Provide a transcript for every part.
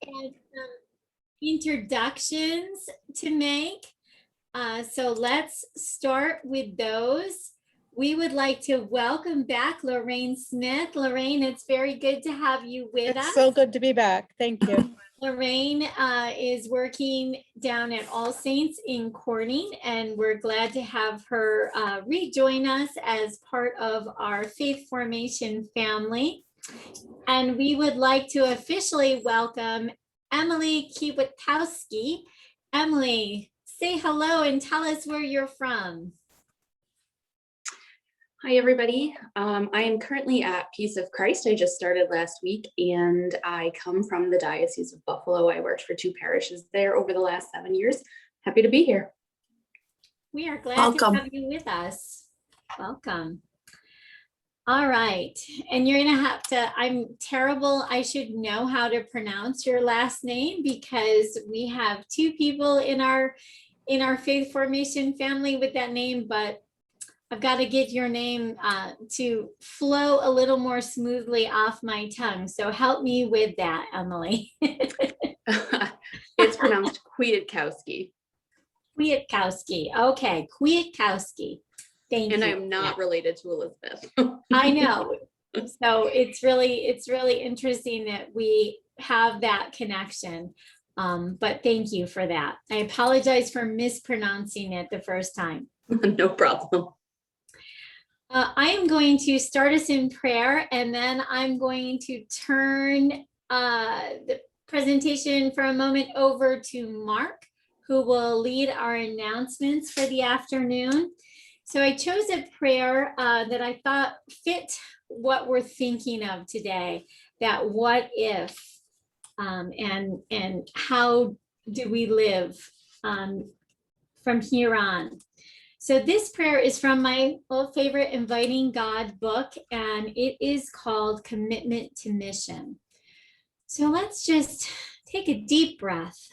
and some introductions to make. So let's start with those. We would like to welcome back Lorraine Smith. Lorraine, it's very good to have you with us. It's so good to be back. Thank you. Lorraine is working down at All Saints in Corning, and we're glad to have her rejoin us as part of our Faith Formation family. And we would like to officially welcome Emily Kwiatkowski. Emily, say hello and tell us where you're from. Hi, everybody. I am currently at Peace of Christ. I just started last week, and I come from the Diocese of Buffalo. I worked for 2 parishes there over the last 7 years. Happy to be here. We are glad to have you with us. Welcome. All right. And you're going to have to, I'm terrible. I should know how to pronounce your last name because we have 2 people in our Faith Formation family with that name, but I've got to get your name to flow a little more smoothly off my tongue. So help me with that, Emily. It's pronounced Kwiatkowski. Kwiatkowski. Okay, Kwiatkowski. Thank you. And I'm not related to Elizabeth. I know. So it's really interesting that we have that connection. But thank you for that. I apologize for mispronouncing it the first time. No problem. I am going to start us in prayer, and then I'm going to turn the presentation for a moment over to Mark, who will lead our announcements for the afternoon. So I chose a prayer that I thought fit what we're thinking of today, that what if, and how do we live from here on. So this prayer is from my old favorite Inviting God book, and it is called Commitment to Mission. So let's just take a deep breath.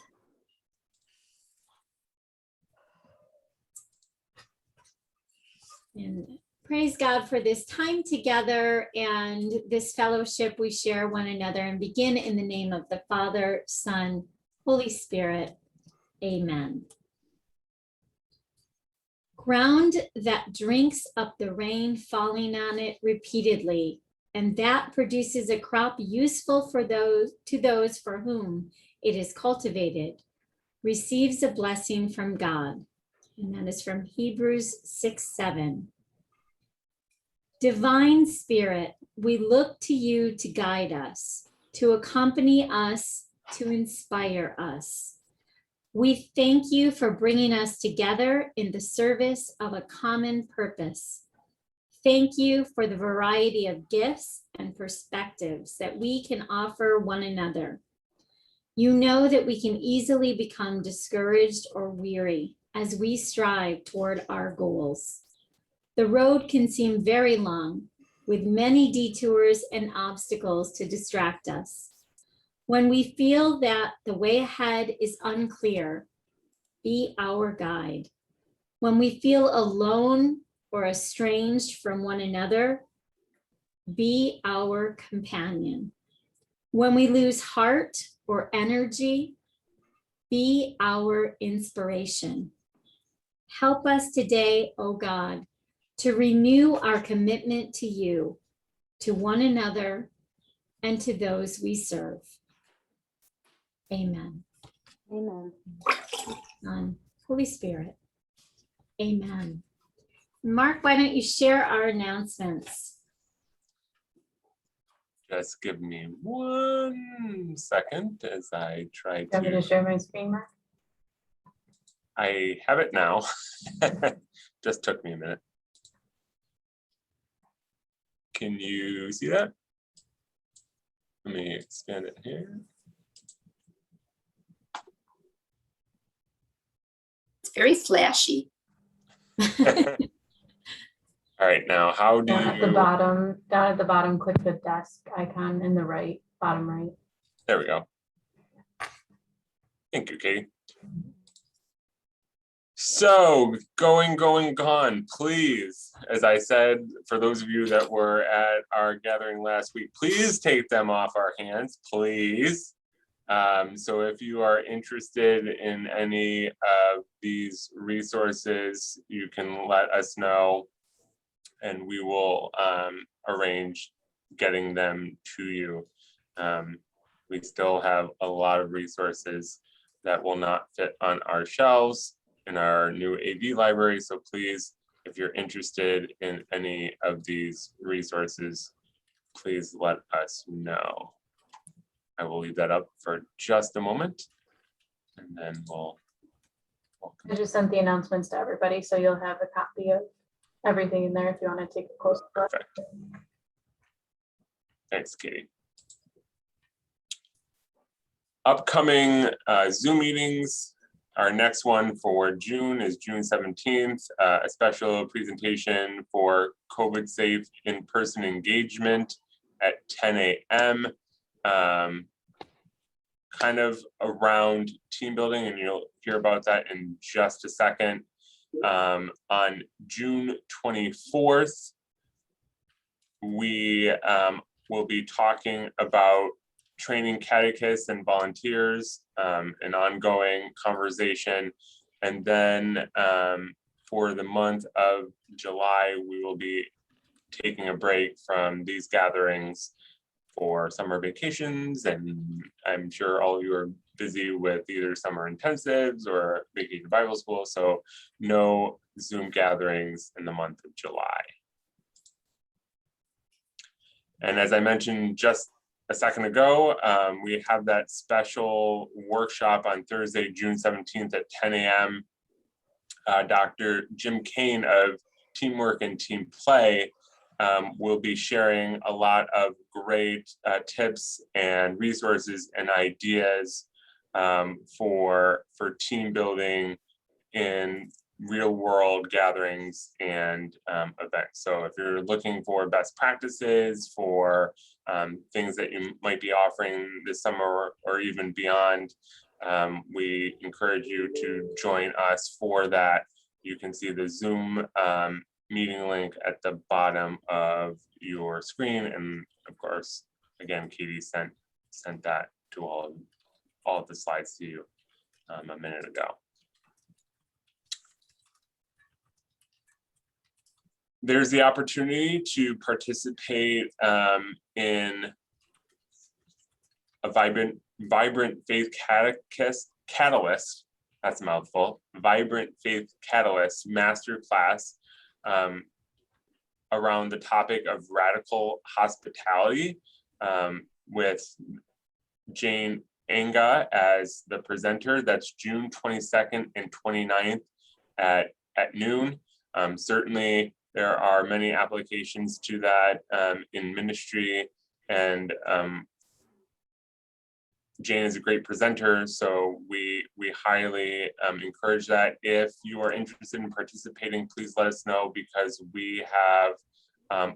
And praise God for this time together and this fellowship we share one another, and begin in the name of the Father, Son, Holy Spirit. Amen. Ground that drinks up the rain falling on it repeatedly, and that produces a crop useful for those for whom it is cultivated, receives a blessing from God. And that is from Hebrews 6:7. Divine Spirit, we look to you to guide us, to accompany us, to inspire us. We thank you for bringing us together in the service of a common purpose. Thank you for the variety of gifts and perspectives that we can offer one another. You know that we can easily become discouraged or weary as we strive toward our goals. The road can seem very long, with many detours and obstacles to distract us. When we feel that the way ahead is unclear, be our guide. When we feel alone or estranged from one another, be our companion. When we lose heart or energy, be our inspiration. Help us today, O God, to renew our commitment to you, to one another, and to those we serve. Amen. Amen. Son, Holy Spirit. Amen. Mark, why don't you share our announcements? Just give me 1 second as I try I'm going to to. share my screen, Mark. I have it now. Just took me a minute. Can you see that? Let me expand it here. It's very flashy. All right, now how do Down at the you? bottom, click the desk icon in the right, bottom right. There we go. Thank you, Katie. So going, gone, please, as I said, for those of you that were at our gathering last week, please take them off our hands, please. So if you are interested in any of these resources, you can let us know and we will arrange getting them to you. We still have a lot of resources that will not fit on our shelves in our new AV library. So please, if you're interested in any of these resources, please let us know. I will leave that up for just a moment and then we'll I just sent the announcements to everybody, so you'll have a copy of everything in there if you want to take a closer look. Perfect. Thanks, Katie. Upcoming Zoom meetings. Our next one for June is June 17th, a special presentation for COVID safe in-person engagement at 10 a.m. Kind of around team building, and you'll hear about that in just a second. On June 24th, we will be talking about training catechists and volunteers, an ongoing conversation. And then for the month of July, we will be taking a break from these gatherings for summer vacations. And I'm sure all of you are busy with either summer intensives or vacation Bible school. So no Zoom gatherings in the month of July. And as I mentioned just a second ago, we have that special workshop on Thursday, June 17th at 10 a.m. Dr. Jim Kane of Teamwork and Team Play will be sharing a lot of great tips and resources and ideas for team building in real world gatherings and events. So if you're looking for best practices for things that you might be offering this summer or even beyond, we encourage you to join us for that. You can see the Zoom meeting link at the bottom of your screen. And of course, again, Katie sent that to all of the slides to you a minute ago. There's the opportunity to participate in a vibrant faith catalyst, that's a mouthful, vibrant faith catalyst masterclass around the topic of radical hospitality with Jane Anga as the presenter. That's June 22nd and 29th at noon. Certainly, there are many applications to that in ministry, and Jane is a great presenter, so we highly encourage that. If you are interested in participating, please let us know, because we have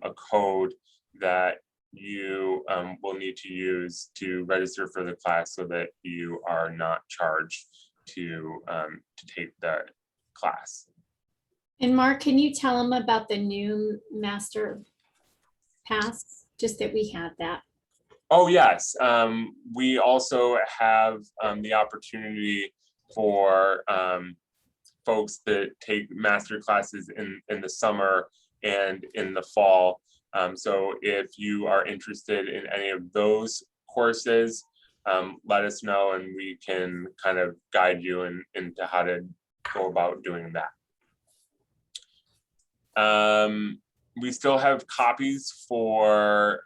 a code that you will need to use to register for the class so that you are not charged to take the class. And Mark, can you tell them about the new master pass, just that we have that? Oh, yes. We also have the opportunity for folks that take master classes in the summer and in the fall. So if you are interested in any of those courses, let us know and we can kind of guide you into how to go about doing that. We still have copies for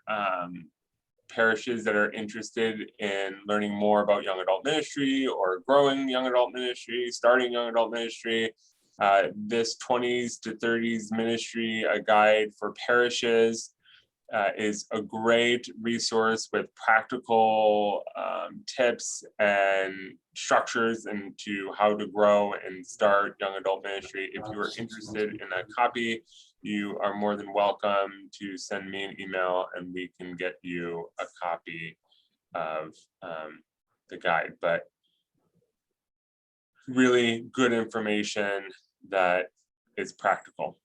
parishes that are interested in learning more about young adult ministry or growing young adult ministry, starting young adult ministry. This 20s to 30s ministry, a guide for parishes, is a great resource with practical tips and structures into how to grow and start young adult ministry. If you are interested in a copy, you are more than welcome to send me an email and we can get you a copy of the guide. But really good information that is practical.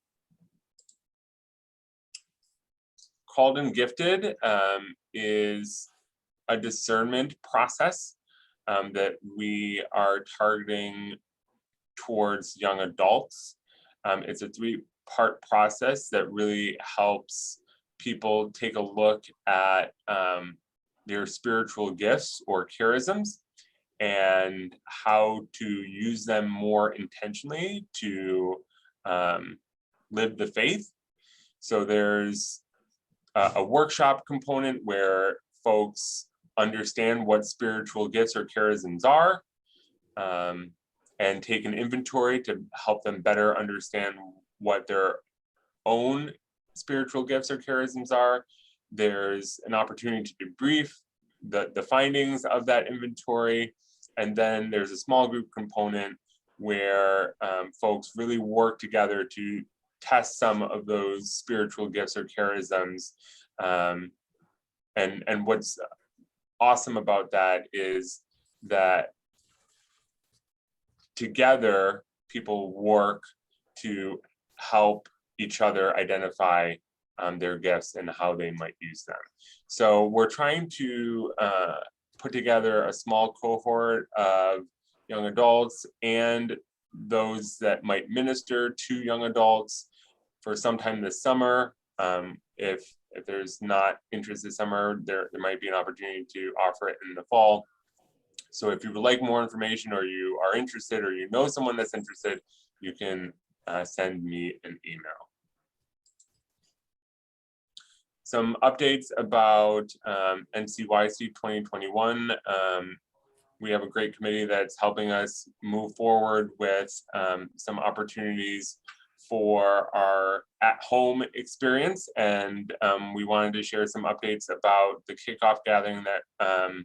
Called and Gifted is a discernment process that we are targeting towards young adults. It's a 3-part process that really helps people take a look at their spiritual gifts or charisms and how to use them more intentionally to live the faith. So there's a workshop component where folks understand what spiritual gifts or charisms are, and take an inventory to help them better understand what their own spiritual gifts or charisms are. There's an opportunity to debrief the findings of that inventory. And then there's a small group component where folks really work together to test some of those spiritual gifts or charisms. And what's awesome about that is that together people work to help each other identify their gifts and how they might use them. So we're trying to put together a small cohort of young adults and those that might minister to young adults for sometime this summer. If there's not interest this summer, there might be an opportunity to offer it in the fall. So if you would like more information, or you are interested, or you know someone that's interested, you can send me an email. Some updates about NCYC 2021. We have a great committee that's helping us move forward with some opportunities for our at-home experience. And we wanted to share some updates about the kickoff gathering that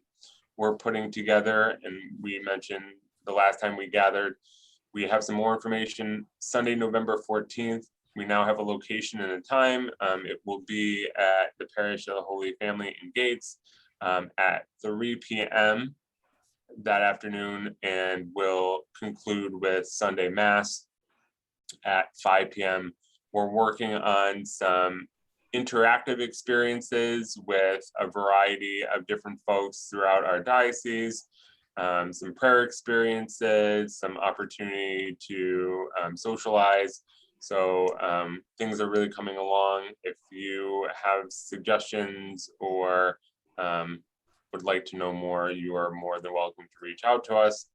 we're putting together. And we mentioned the last time we gathered. We have some more information. Sunday, November 14th, we now have a location and a time. It will be at the Parish of the Holy Family in Gates at 3 p.m. that afternoon, and will conclude with Sunday Mass at 5 p.m. We're working on some interactive experiences with a variety of different folks throughout our diocese, some prayer experiences, some opportunity to socialize. So things are really coming along. If you have suggestions or would like to know more, you are more than welcome to reach out to us.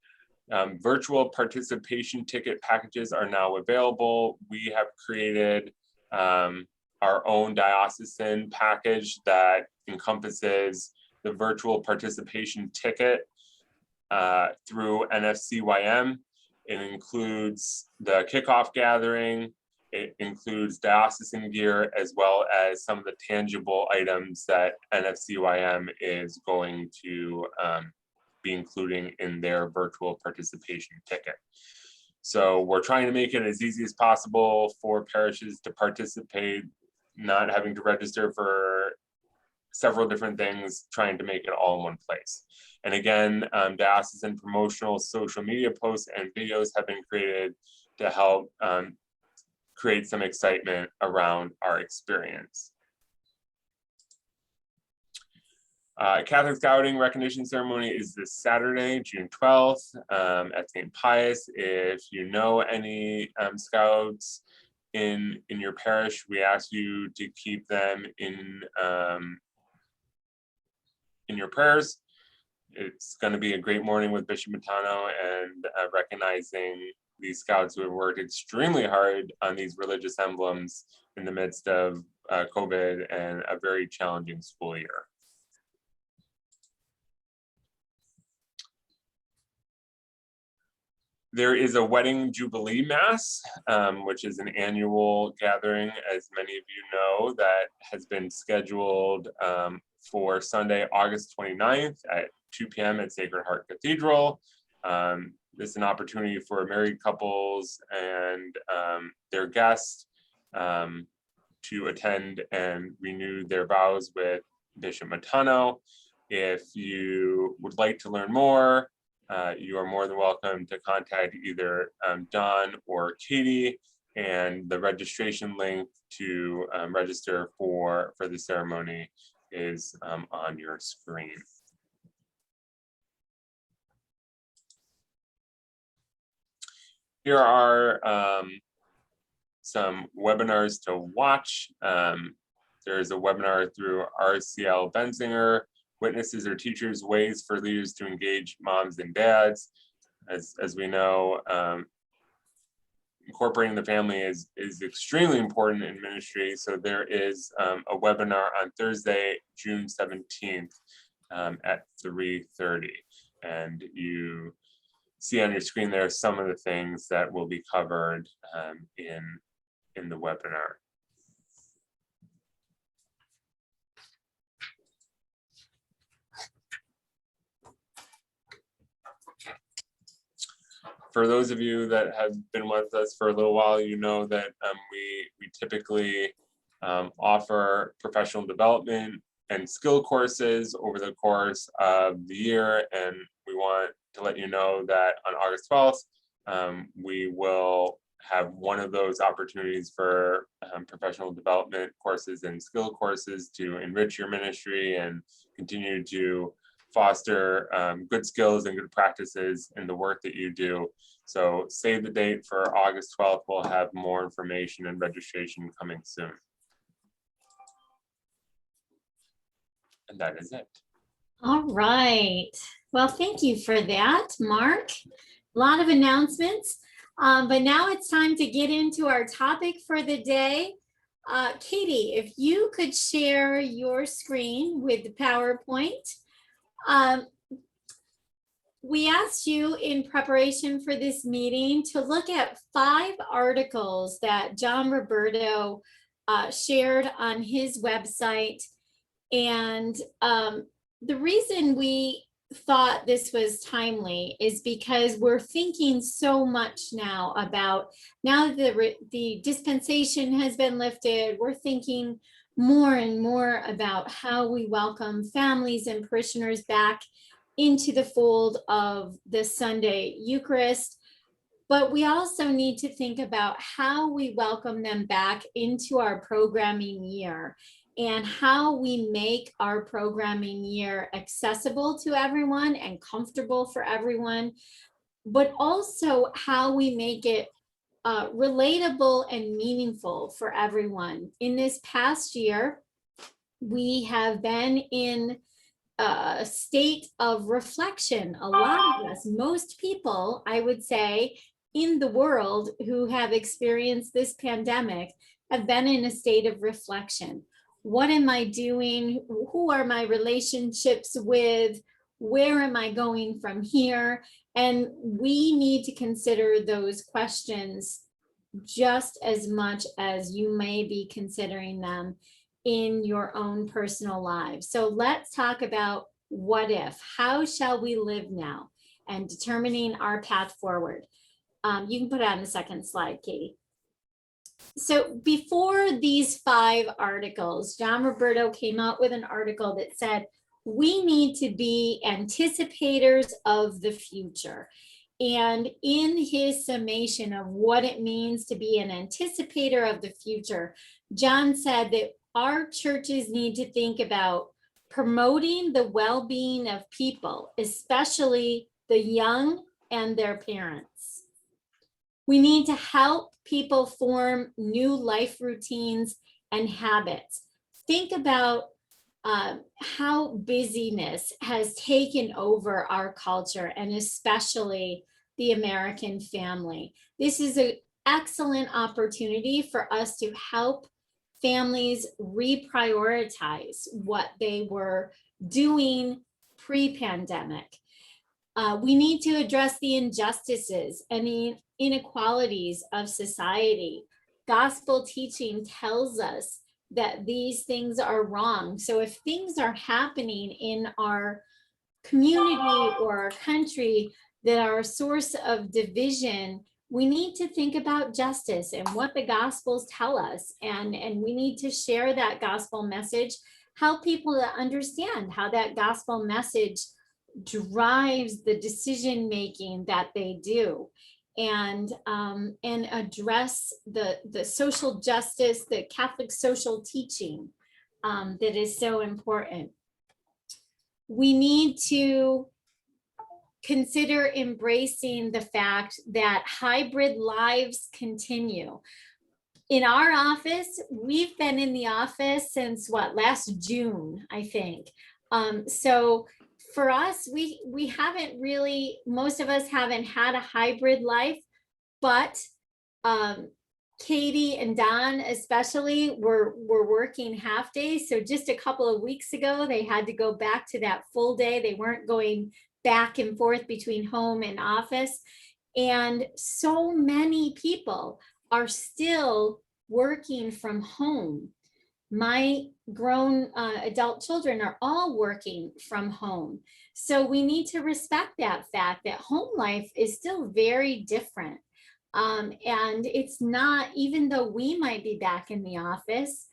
Virtual participation ticket packages are now available. We have created our own diocesan package that encompasses the virtual participation ticket through NFCYM. It includes the kickoff gathering. It includes diocesan gear, as well as some of the tangible items that NFCYM is going to be including in their virtual participation ticket. So we're trying to make it as easy as possible for parishes to participate, not having to register for several different things, trying to make it all in one place. And again, diocesan promotional social media posts and videos have been created to help create some excitement around our experience. Catholic Scouting recognition ceremony is this Saturday, June 12th at St. Pius. If you know any scouts in your parish, we ask you to keep them in your prayers. It's going to be a great morning with Bishop Matano, and recognizing these scouts who have worked extremely hard on these religious emblems in the midst of COVID and a very challenging school year. There is a wedding jubilee mass, which is an annual gathering, as many of you know, that has been scheduled for Sunday, August 29th at 2 p.m. at Sacred Heart Cathedral. This is an opportunity for married couples and their guests to attend and renew their vows with Bishop Matano. If you would like to learn more, you are more than welcome to contact either Don or Katie, and the registration link to register for the ceremony is on your screen. Here are some webinars to watch. There's a webinar through RCL Benzinger, Witnesses or Teachers, Ways for Leaders to Engage Moms and Dads. As we know, incorporating the family is extremely important in ministry. So there is a webinar on Thursday, June 17th at 3:30. And you see on your screen there some of the things that will be covered in the webinar. For those of you that have been with us for a little while, you know that we typically offer professional development and skill courses over the course of the year. And we want to let you know that on August 12th, we will have one of those opportunities for professional development courses and skill courses to enrich your ministry and continue to foster good skills and good practices in the work that you do. So save the date for August 12th. We'll have more information and registration coming soon. And that is it. All right. Well, thank you for that, Mark. A lot of announcements, but now it's time to get into our topic for the day. Katie, if you could share your screen with the PowerPoint. We asked you in preparation for this meeting to look at 5 articles that John Roberto shared on his website. And the reason we thought this was timely is because we're thinking so much now about, now that the dispensation has been lifted, we're thinking more and more about how we welcome families and parishioners back into the fold of the Sunday Eucharist. But we also need to think about how we welcome them back into our programming year and how we make our programming year accessible to everyone and comfortable for everyone, but also how we make it relatable and meaningful for everyone. In this past year, we have been in a state of reflection. A lot of us, most people, I would say, in the world who have experienced this pandemic have been in a state of reflection. What am I doing? Who are my relationships with? Where am I going from here? And we need to consider those questions just as much as you may be considering them in your own personal lives. So let's talk about what if, how shall we live now, and determining our path forward. You can put it on the second slide, Katie. So before these 5 articles, John Roberto came out with an article that said, we need to be anticipators of the future. And in his summation of what it means to be an anticipator of the future, John said that our churches need to think about promoting the well-being of people, especially the young and their parents. We need to help people form new life routines and habits. Think about how busyness has taken over our culture, and especially the American family. This is an excellent opportunity for us to help families reprioritize what they were doing pre-pandemic. We need to address the injustices and the inequalities of society. Gospel teaching tells us that these things are wrong. So if things are happening in our community or our country that are a source of division, we need to think about justice and what the Gospels tell us. And we need to share that gospel message, help people to understand how that gospel message drives the decision-making that they do, and address the social justice, the Catholic social teaching that is so important. We need to consider embracing the fact that hybrid lives continue. In our office, we've been in the office since last June, I think. So for us, we haven't really, most of us haven't had a hybrid life, but Katie and Don especially were working half days. So just a couple of weeks ago, they had to go back to that full day. They weren't going back and forth between home and office. And so many people are still working from home. My grown adult children are all working from home. So we need to respect that fact that home life is still very different. And it's not, even though we might be back in the office,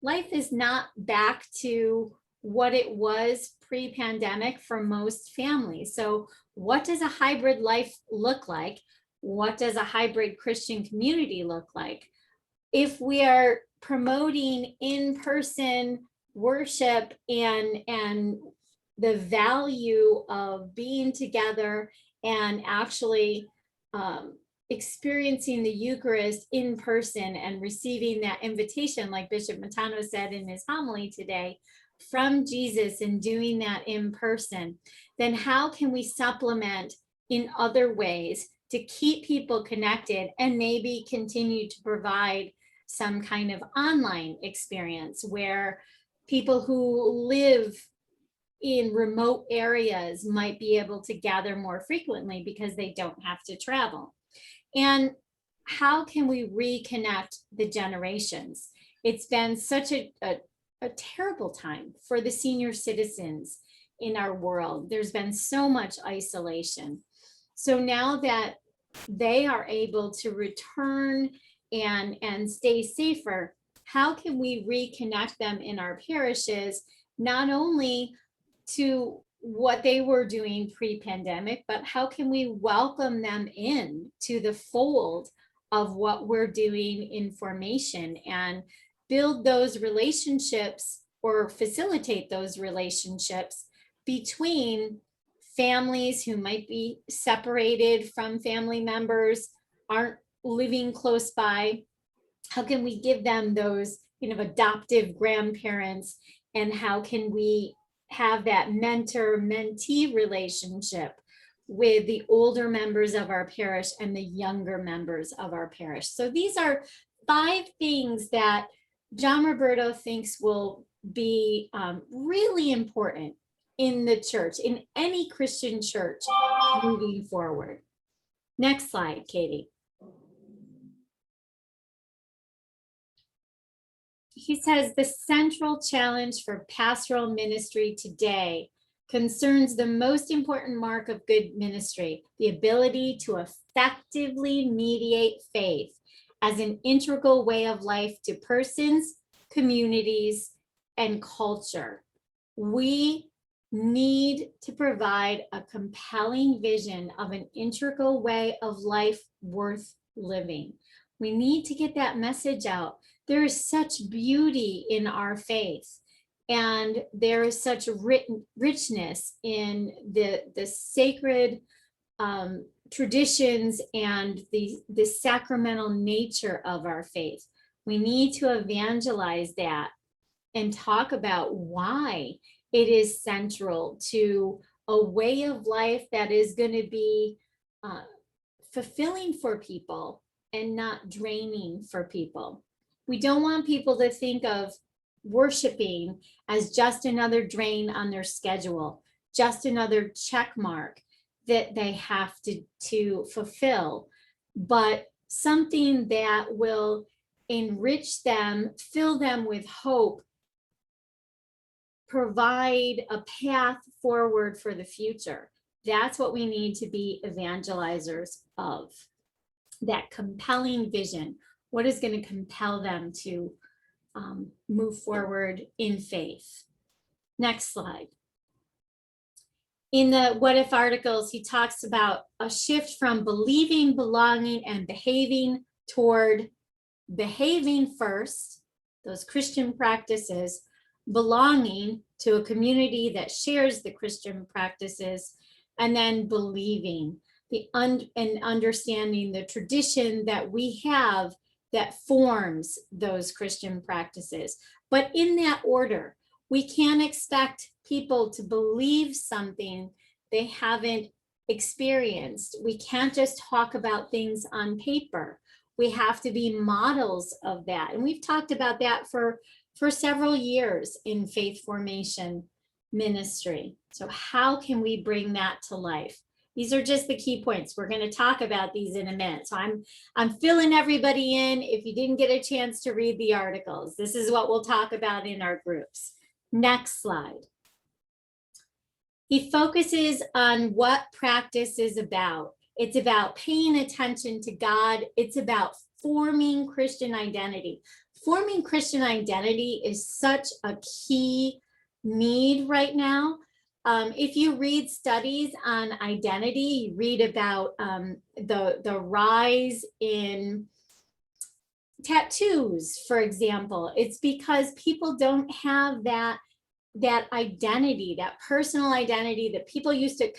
life is not back to what it was pre-pandemic for most families. So what does a hybrid life look like? What does a hybrid Christian community look like? If we are promoting in-person worship and the value of being together and actually experiencing the Eucharist in person and receiving that invitation, like Bishop Matano said in his homily today, from Jesus, and doing that in person, then how can we supplement in other ways to keep people connected and maybe continue to provide some kind of online experience where people who live in remote areas might be able to gather more frequently because they don't have to travel? And how can we reconnect the generations? It's been such a terrible time for the senior citizens in our world. There's been so much isolation. So now that they are able to return and stay safer, how can we reconnect them in our parishes, not only to what they were doing pre-pandemic, but how can we welcome them in to the fold of what we're doing in formation and build those relationships or facilitate those relationships between families who might be separated from family members, aren't living close by? How can we give them those adoptive grandparents, and how can we have that mentor-mentee relationship with the older members of our parish and the younger members of our parish? So these are 5 things that John Roberto thinks will be really important in the church, in any Christian church moving forward. Next slide, Katie. He says the central challenge for pastoral ministry today concerns the most important mark of good ministry, the ability to effectively mediate faith as an integral way of life to persons, communities, and culture. We need to provide a compelling vision of an integral way of life worth living. We need to get that message out. There is such beauty in our faith, and there is such richness in the sacred traditions and the sacramental nature of our faith. We need to evangelize that and talk about why it is central to a way of life that is going to be fulfilling for people and not draining for people. We don't want people to think of worshiping as just another drain on their schedule, just another check mark that they have to fulfill, but something that will enrich them, fill them with hope, provide a path forward for the future. That's what we need to be evangelizers of, that compelling vision. What is going to compel them to move forward in faith? Next slide. In the What If articles, he talks about a shift from believing, belonging, and behaving toward behaving first, those Christian practices, belonging to a community that shares the Christian practices, and then believing and understanding the tradition that we have that forms those Christian practices. But in that order, we can't expect people to believe something they haven't experienced. We can't just talk about things on paper. We have to be models of that. And we've talked about that for several years in faith formation ministry. So how can we bring that to life? These are just the key points. We're going to talk about these in a minute. So I'm filling everybody in. If you didn't get a chance to read the articles, this is what we'll talk about in our groups. Next slide. He focuses on what practice is about. It's about paying attention to God. It's about forming Christian identity. Forming Christian identity is such a key need right now. If you read studies on identity, you read about the rise in tattoos, for example. It's because people don't have that identity, that personal identity that people used to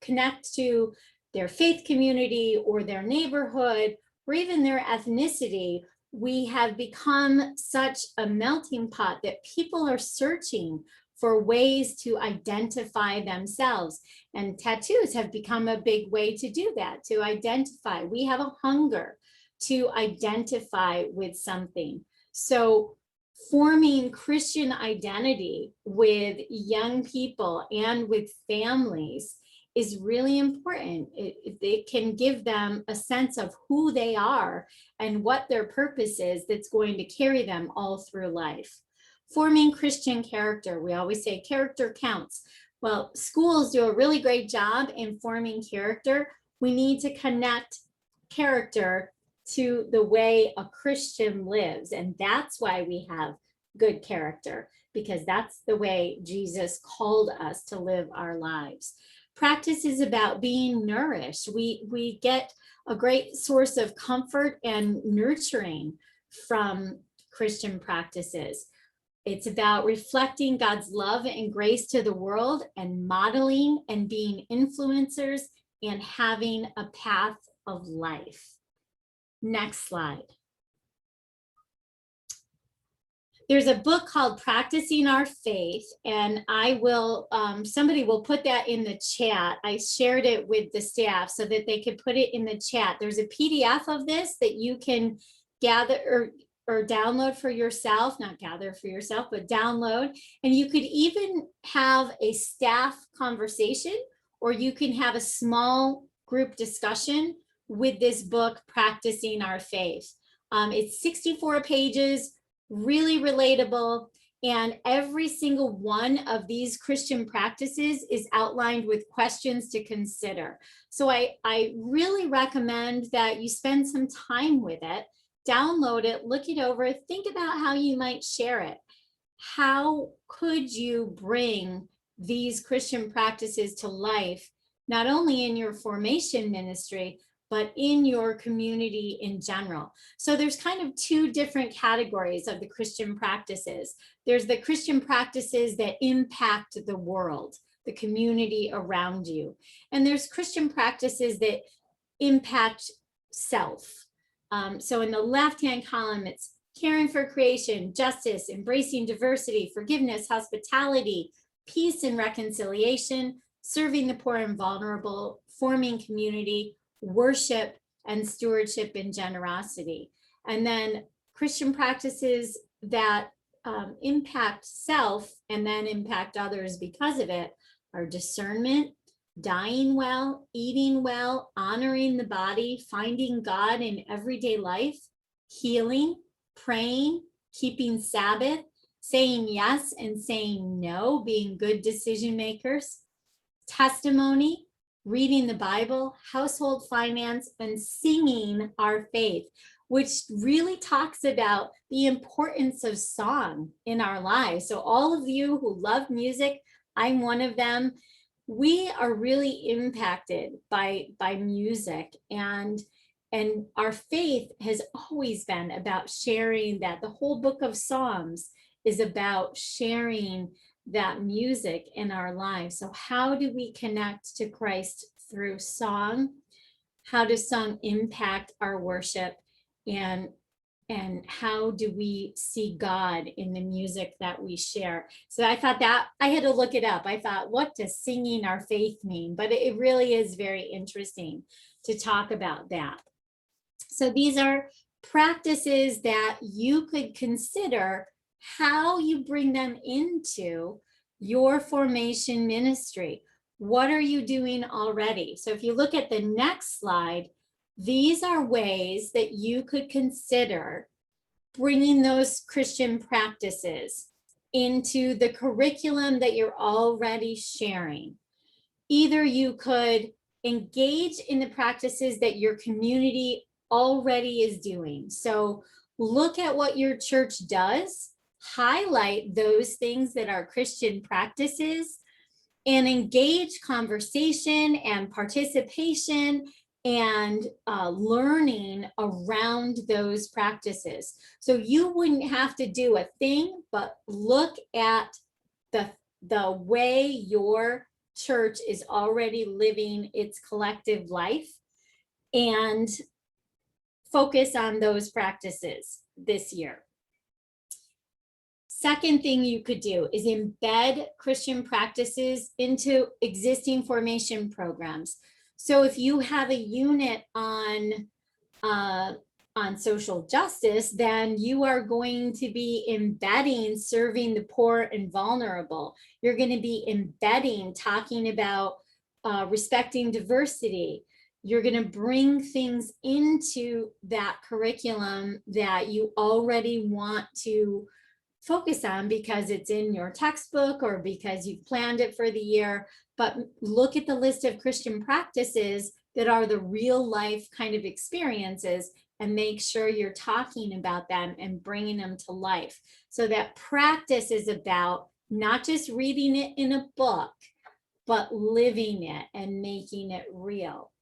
connect to their faith community or their neighborhood or even their ethnicity. We have become such a melting pot that people are searching for ways to identify themselves. And tattoos have become a big way to do that, to identify. We have a hunger to identify with something. So forming Christian identity with young people and with families is really important. It can give them a sense of who they are and what their purpose is that's going to carry them all through life. Forming Christian character. We always say character counts. Well, schools do a really great job in forming character. We need to connect character to the way a Christian lives. And that's why we have good character, because that's the way Jesus called us to live our lives. Practice is about being nourished. We get a great source of comfort and nurturing from Christian practices. It's about reflecting God's love and grace to the world and modeling and being influencers and having a path of life. Next slide. There's a book called Practicing Our Faith, and I will, somebody will put that in the chat. I shared it with the staff so that they could put it in the chat. There's a PDF of this that you can gather or download for yourself, not gather for yourself, but download. And you could even have a staff conversation, or you can have a small group discussion with this book, Practicing Our Faith. It's 64 pages, really relatable. And every single one of these Christian practices is outlined with questions to consider. So I really recommend that you spend some time with it. Download it, look it over, think about how you might share it. How could you bring these Christian practices to life, not only in your formation ministry, but in your community in general? So there's kind of two different categories of the Christian practices. There's the Christian practices that impact the world, the community around you. And there's Christian practices that impact self. So in the left-hand column, it's caring for creation, justice, embracing diversity, forgiveness, hospitality, peace and reconciliation, serving the poor and vulnerable, forming community, worship, and stewardship and generosity. And then Christian practices that impact self and then impact others because of it are discernment, dying well, eating well, honoring the body, finding God in everyday life, healing, praying, keeping Sabbath, saying yes and saying no, being good decision makers, testimony, reading the Bible, household finance, and singing our faith, which really talks about the importance of song in our lives. So all of you who love music, I'm one of them. We are really impacted by music, and our faith has always been about sharing that. The whole book of Psalms is about sharing that music in our lives. So how do we connect to Christ through song? How does song impact our worship? And how do we see God in the music that we share? So I thought that I had to look it up. I thought, what does singing our faith mean? But it really is very interesting to talk about that. So these are practices that you could consider how you bring them into your formation ministry. What are you doing already? So if you look at the next slide, these are ways that you could consider bringing those Christian practices into the curriculum that you're already sharing. Either you could engage in the practices that your community already is doing. So look at what your church does, highlight those things that are Christian practices, and engage conversation and participation and learning around those practices. So you wouldn't have to do a thing, but look at the way your church is already living its collective life and focus on those practices this year. Second thing you could do is embed Christian practices into existing formation programs. So if you have a unit on social justice, then you are going to be embedding serving the poor and vulnerable. You're going to be embedding talking about respecting diversity. You're going to bring things into that curriculum that you already want to focus on because it's in your textbook or because you've planned it for the year. But look at the list of Christian practices that are the real life kind of experiences and make sure you're talking about them and bringing them to life. So that practice is about not just reading it in a book, but living it and making it real.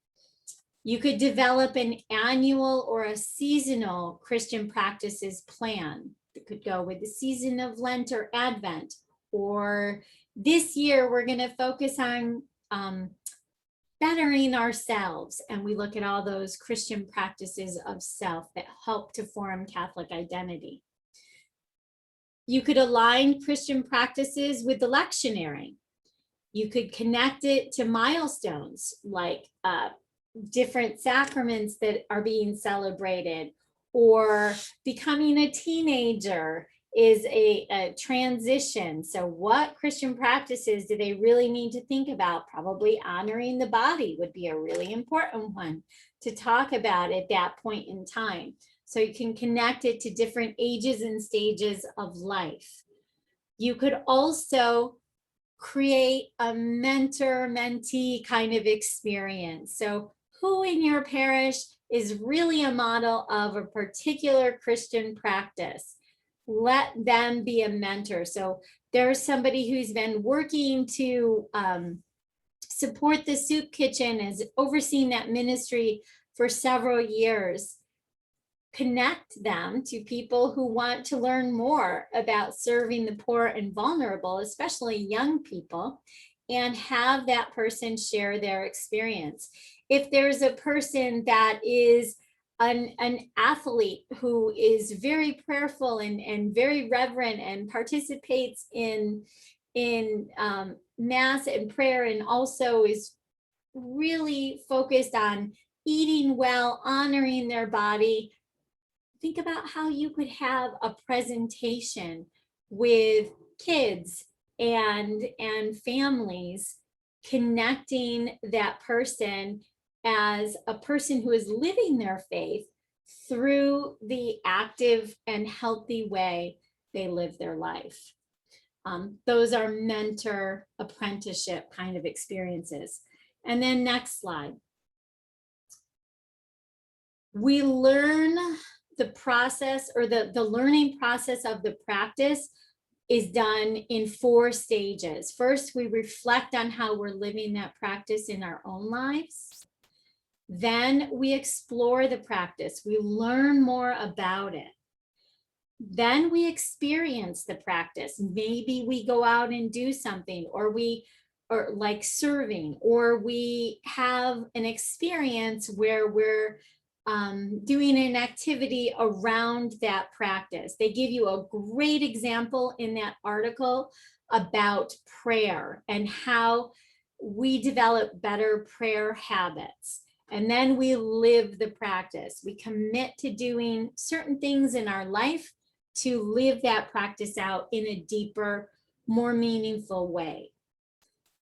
You could develop an annual or a seasonal Christian practices plan. It could go with the season of Lent or Advent, or this year we're going to focus on bettering ourselves, and we look at all those Christian practices of self that help to form Catholic identity. You could align Christian practices with the lectionary. You could connect it to milestones like different sacraments that are being celebrated, or becoming a teenager is a transition. So what Christian practices do they really need to think about? Probably honoring the body would be a really important one to talk about at that point in time. So you can connect it to different ages and stages of life. You could also create a mentor-mentee kind of experience. So who in your parish is really a model of a particular Christian practice? Let them be a mentor. So there's somebody who's been working to support the soup kitchen, has overseen that ministry for several years. Connect them to people who want to learn more about serving the poor and vulnerable, especially young people, and have that person share their experience. If there's a person that is an athlete who is very prayerful and very reverent and participates in mass and prayer, and also is really focused on eating well, honoring their body, think about how you could have a presentation with kids and families, connecting that person as a person who is living their faith through the active and healthy way they live their life. Those are mentor apprenticeship kind of experiences. And then next slide. We learn the process, or the learning process of the practice is done in 4 stages. First, we reflect on how we're living that practice in our own lives. Then we explore the practice. We learn more about it. Then we experience the practice. Maybe we go out and do something, or like serving, or we have an experience where we're doing an activity around that practice. They give you a great example in that article about prayer and how we develop better prayer habits. And then we live the practice. We commit to doing certain things in our life to live that practice out in a deeper, more meaningful way.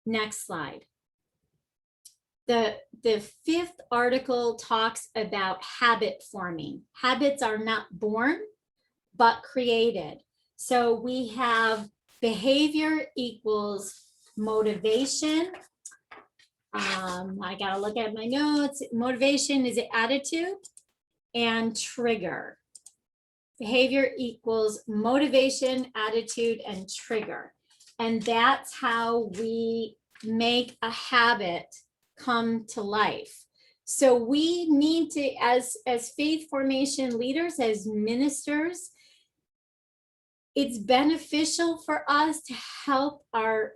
Next slide. The fifth article talks about habit forming. Habits are not born, but created. So we have behavior equals motivation. I gotta look at my notes. Motivation is an attitude, and trigger. Behavior equals motivation, attitude, and trigger. And that's how we make a habit come to life. So we need to, as faith formation leaders, as ministers, it's beneficial for us to help our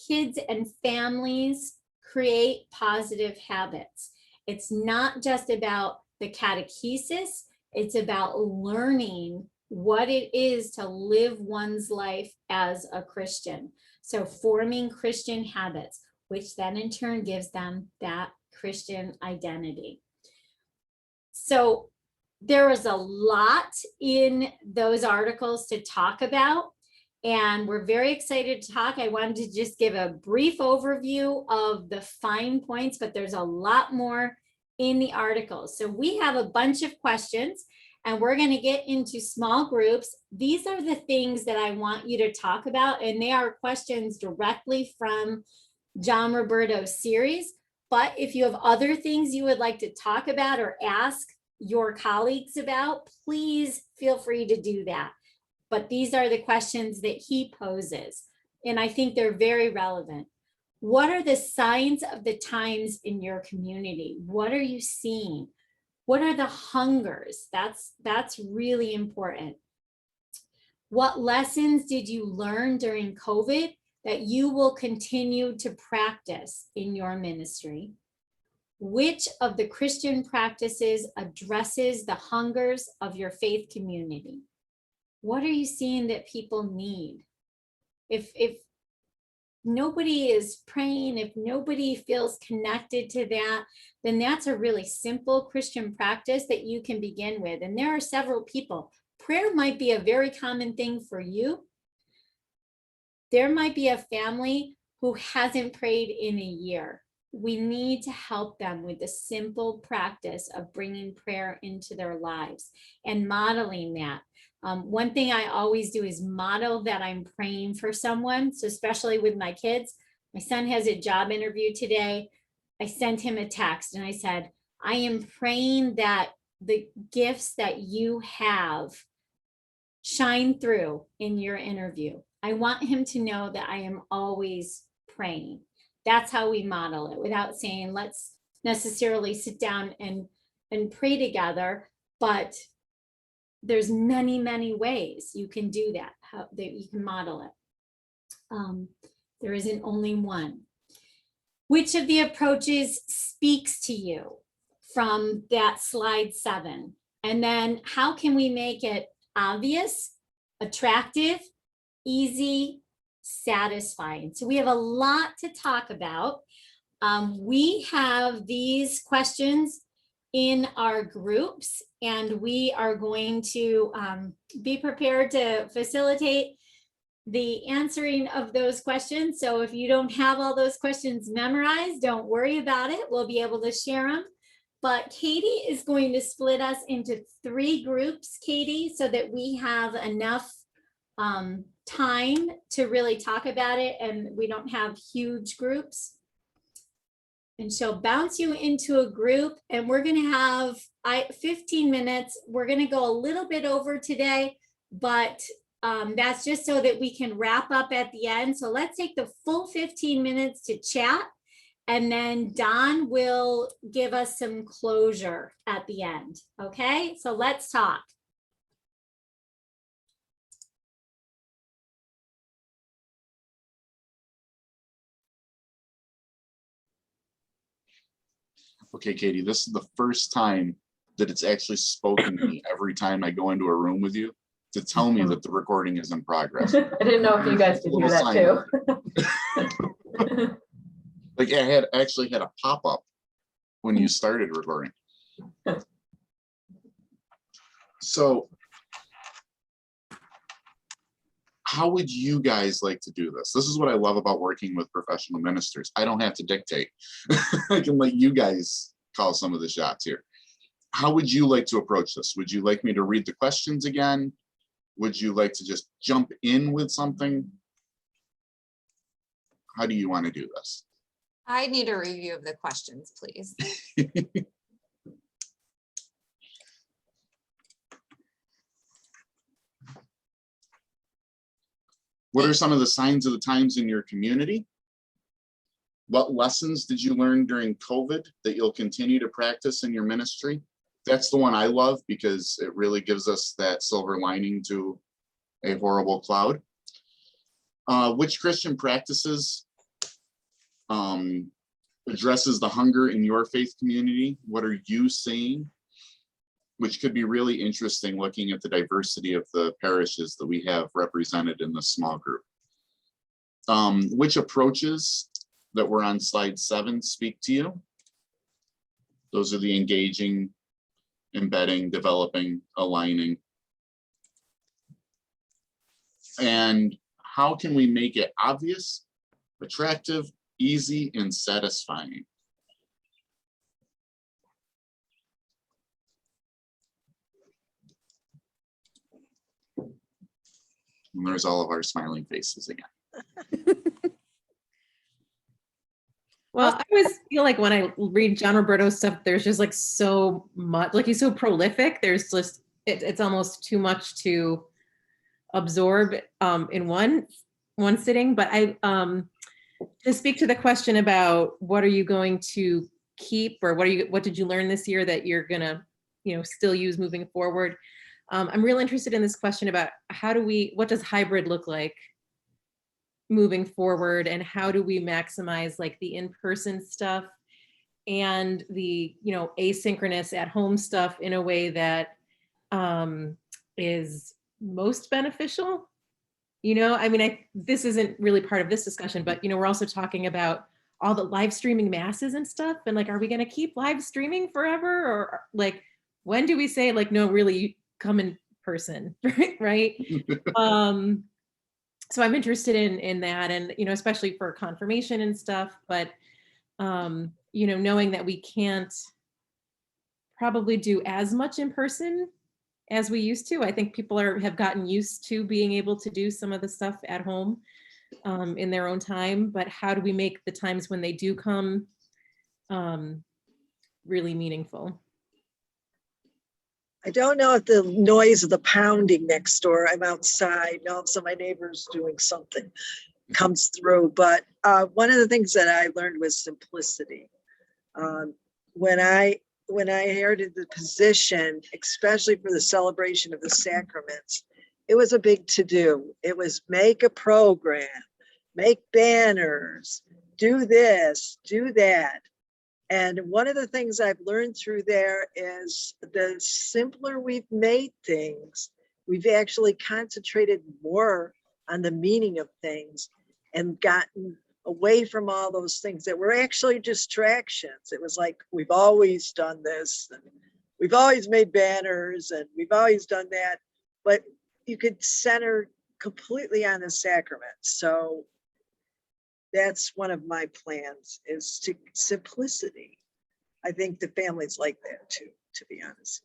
kids and families create positive habits. It's not just about the catechesis, it's about learning what it is to live one's life as a Christian. So forming Christian habits, which then in turn gives them that Christian identity. So there is a lot in those articles to talk about, and we're very excited to talk. I wanted to just give a brief overview of the fine points, but there's a lot more in the articles. So we have a bunch of questions, and we're going to get into small groups. These are the things that I want you to talk about, and they are questions directly from John Roberto's series. But if you have other things you would like to talk about or ask your colleagues about, please feel free to do that. But these are the questions that he poses, and I think they're very relevant. What are the signs of the times in your community? What are you seeing? What are the hungers? That's really important. What lessons did you learn during COVID that you will continue to practice in your ministry? Which of the Christian practices addresses the hungers of your faith community? What are you seeing that people need? If nobody is praying, if nobody feels connected to that, then that's a really simple Christian practice that you can begin with. And there are several people. Prayer might be a very common thing for you. There might be a family who hasn't prayed in a year. We need to help them with the simple practice of bringing prayer into their lives and modeling that. One thing I always do is model that I'm praying for someone. So especially with my kids, my son has a job interview today. I sent him a text and I said, I am praying that the gifts that you have shine through in your interview. I want him to know that I am always praying. That's how we model it, without saying let's necessarily sit down and pray together, but there's many ways you can do that, that you can model it. There isn't only one. Which of the approaches speaks to you from that slide 7? And then how can we make it obvious, attractive, easy, satisfying? So we have a lot to talk about. We have these questions in our groups, and we are going to be prepared to facilitate the answering of those questions. So if you don't have all those questions memorized, don't worry about it. We'll be able to share them. But Katie is going to split us into 3 groups, Katie, so that we have enough time to really talk about it and we don't have huge groups. And she'll bounce you into a group, and we're going to have 15 minutes. We're going to go a little bit over today, but that's just so that we can wrap up at the end. So let's take the full 15 minutes to chat, and then Don will give us some closure at the end. Okay, so let's talk. Okay, Katie, this is the first time that it's actually spoken to me every time I go into a room with you to tell me that the recording is in progress. I didn't know if you guys could hear that too. Like I actually had a pop-up when you started recording. So how would you guys like to do this? This is what I love about working with professional ministers. I don't have to dictate. I can let you guys call some of the shots here. How would you like to approach this? Would you like me to read the questions again? Would you like to just jump in with something? How do you want to do this? I need a review of the questions, please. What are some of the signs of the times in your community? What lessons did you learn during COVID that you'll continue to practice in your ministry? That's the one I love because it really gives us that silver lining to a horrible cloud. Which Christian practices addresses the hunger in your faith community? What are you seeing? Which could be really interesting looking at the diversity of the parishes that we have represented in this small group. Which approaches that were on slide 7 speak to you? Those are the engaging, embedding, developing, aligning. And how can we make it obvious, attractive, easy, and satisfying? And there's all of our smiling faces again. Well, I always feel like when I read John Roberto's stuff, there's just like so much, like he's so prolific. There's just, it's almost too much to absorb in one sitting. But I, to speak to the question about what are you going to keep, or what did you learn this year that you're gonna, still use moving forward? I'm real interested in this question about what does hybrid look like moving forward, and how do we maximize like the in-person stuff and the asynchronous at home stuff in a way that is most beneficial? This isn't really part of this discussion, but we're also talking about all the live streaming masses and stuff, and like, are we going to keep live streaming forever, or like, when do we say like, no, really come in person, right? So I'm interested in that, and especially for confirmation and stuff, but knowing that we can't probably do as much in person as we used to. I think people have gotten used to being able to do some of the stuff at home in their own time, but how do we make the times when they do come really meaningful? I don't know if the noise of the pounding next door, I'm outside, now some of my neighbors doing something comes through, but one of the things that I learned was simplicity. When I inherited the position, especially for the celebration of the sacraments, it was a big to-do. It was make a program, make banners, do this, do that. And one of the things I've learned through there is the simpler we've made things, we've actually concentrated more on the meaning of things and gotten away from all those things that were actually distractions. It was like, we've always done this, and we've always made banners, and we've always done that, but you could center completely on the sacrament. So that's one of my plans, is to simplicity. I think the families like that too, to be honest.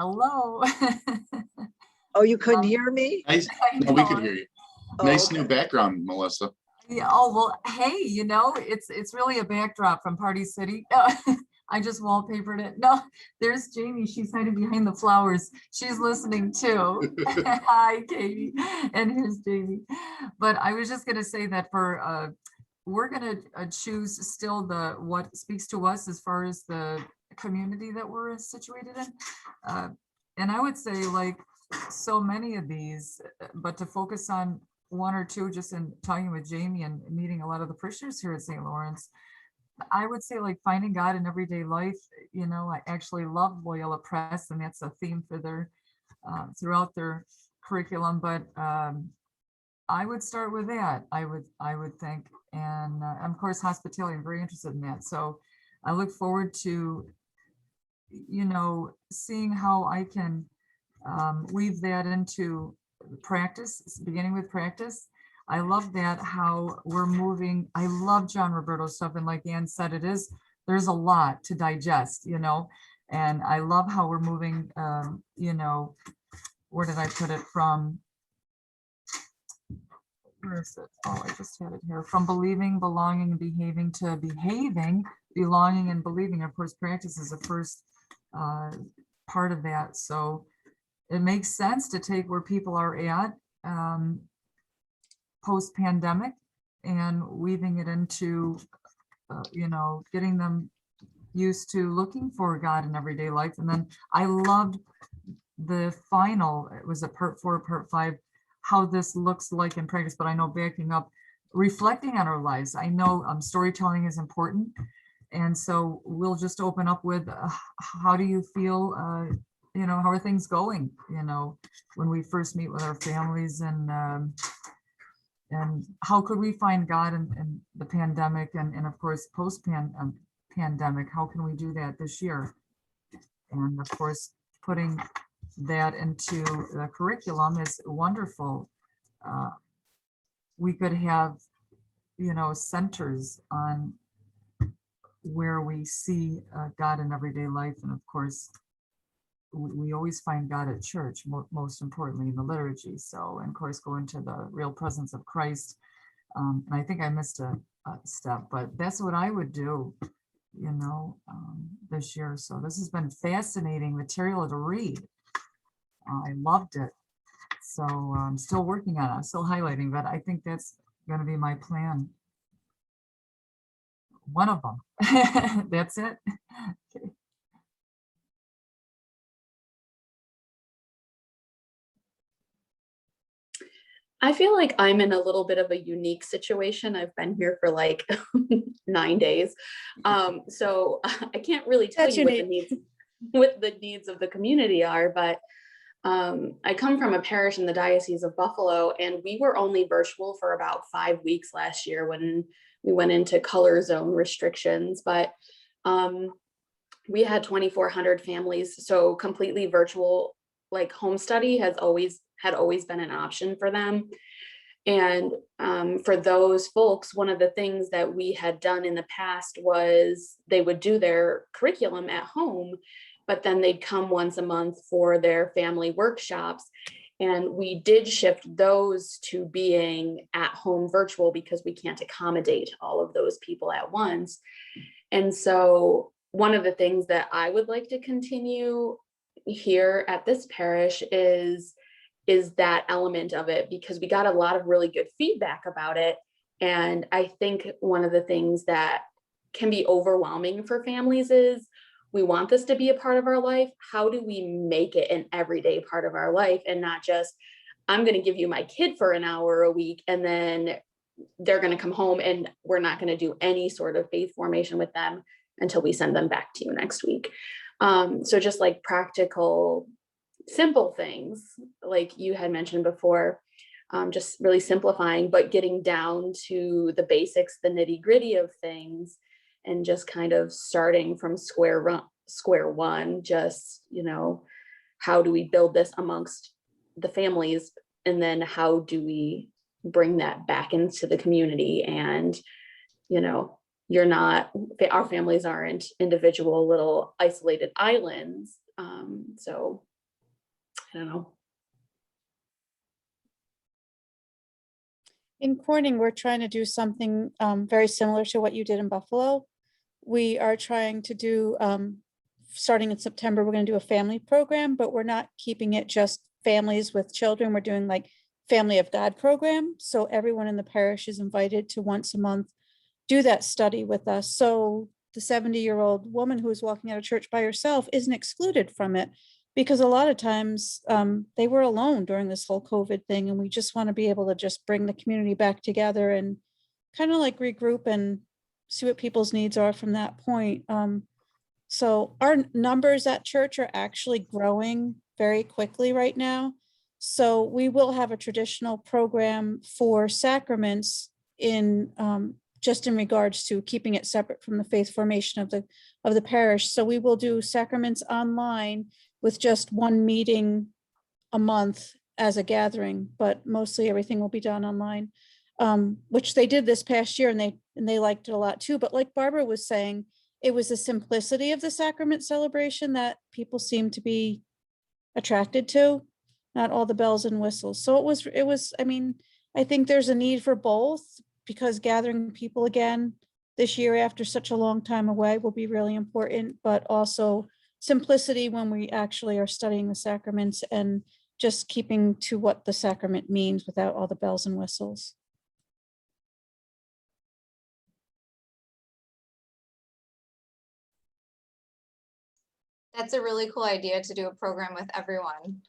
Hello. Oh, you couldn't hear me? Nice. No, we could hear you. Nice new background, Melissa. Yeah, oh, well, hey, it's really a backdrop from Party City. I just wallpapered it. No, there's Jamie. She's hiding behind the flowers. She's listening too. Hi, Katie. And here's Jamie. But I was just going to say that we're going to choose still what speaks to us as far as the community that we're situated in. And I would say like so many of these, but to focus on one or two, just in talking with Jamie and meeting a lot of the parishioners here at St. Lawrence, I would say like finding God in everyday life. You know, I actually love Loyola Press, and that's a theme for their throughout their curriculum. But I would start with that. I would think, and of course hospitality. I'm very interested in that. So I look forward to, you know, seeing how I can weave that into practice, beginning with practice. I love that how we're moving. I love John Roberto's stuff. And like Ann said, there's a lot to digest, you know, and I love how we're moving, you know, where did I put it from? Where is it? Oh, I just had it here. From believing, belonging, and behaving to behaving, belonging, and believing. Of course, practice is the first part of that. So it makes sense to take where people are at post-pandemic and weaving it into, you know, getting them used to looking for God in everyday life. And then I loved the final, it was a part 4, part 5, how this looks like in practice, but I know backing up, reflecting on our lives. I know storytelling is important. And so we'll just open up with, how do you feel, you know, how are things going, you know, when we first meet with our families, and how could we find God in the pandemic, and of course, post-pandemic, how can we do that this year? And of course, putting that into the curriculum is wonderful. We could have, you know, centers on where we see God in everyday life. And of course, we always find God at church, most importantly in the liturgy. So, and of course, go into the real presence of Christ. And I think I missed a step, but that's what I would do, you know, this year. So this has been fascinating material to read. I loved it. So I'm still working on it. I'm still highlighting, but I think that's going to be my plan. One of them. That's it. Okay. I feel like I'm in a little bit of a unique situation. I've been here for like 9 days. So I can't really tell That's you what the needs of the community are, but I come from a parish in the Diocese of Buffalo, and we were only virtual for about 5 weeks last year when we went into color zone restrictions, but we had 2,400 families. So completely virtual, like home study had always been an option for them. And for those folks, one of the things that we had done in the past was they would do their curriculum at home, but then they'd come once a month for their family workshops. And we did shift those to being at home virtual because we can't accommodate all of those people at once. And so one of the things that I would like to continue here at this parish is that element of it, because we got a lot of really good feedback about it. And I think one of the things that can be overwhelming for families is we want this to be a part of our life. How do we make it an everyday part of our life, and not just, I'm going to give you my kid for an hour a week and then they're going to come home and we're not going to do any sort of faith formation with them until we send them back to you next week. So just like practical, simple things like you had mentioned before, just really simplifying, but getting down to the basics, the nitty gritty of things, and just kind of starting from square one, just, you know, how do we build this amongst the families? And then how do we bring that back into the community? And, you know, our families aren't individual little isolated islands. So I don't know. In Corning, we're trying to do something very similar to what you did in Buffalo. We are trying to do, starting in September, we're going to do a family program, but we're not keeping it just families with children. We're doing like Family of God program. So everyone in the parish is invited to once a month do that study with us. So the 70-year-old woman who was walking out of church by herself isn't excluded from it. Because a lot of times they were alone during this whole COVID thing, and we just want to be able to just bring the community back together and kind of like regroup and see what people's needs are from that point. So our numbers at church are actually growing very quickly right now. So we will have a traditional program for sacraments in just in regards to keeping it separate from the faith formation of the parish. So we will do sacraments online with just one meeting a month as a gathering, but mostly everything will be done online, which they did this past year, and they liked it a lot too. But like Barbara was saying, it was the simplicity of the sacrament celebration that people seem to be attracted to, not all the bells and whistles. So it was, I mean, I think there's a need for both, because gathering people again this year after such a long time away will be really important, but also simplicity when we actually are studying the sacraments and just keeping to what the sacrament means without all the bells and whistles. That's a really cool idea to do a program with everyone.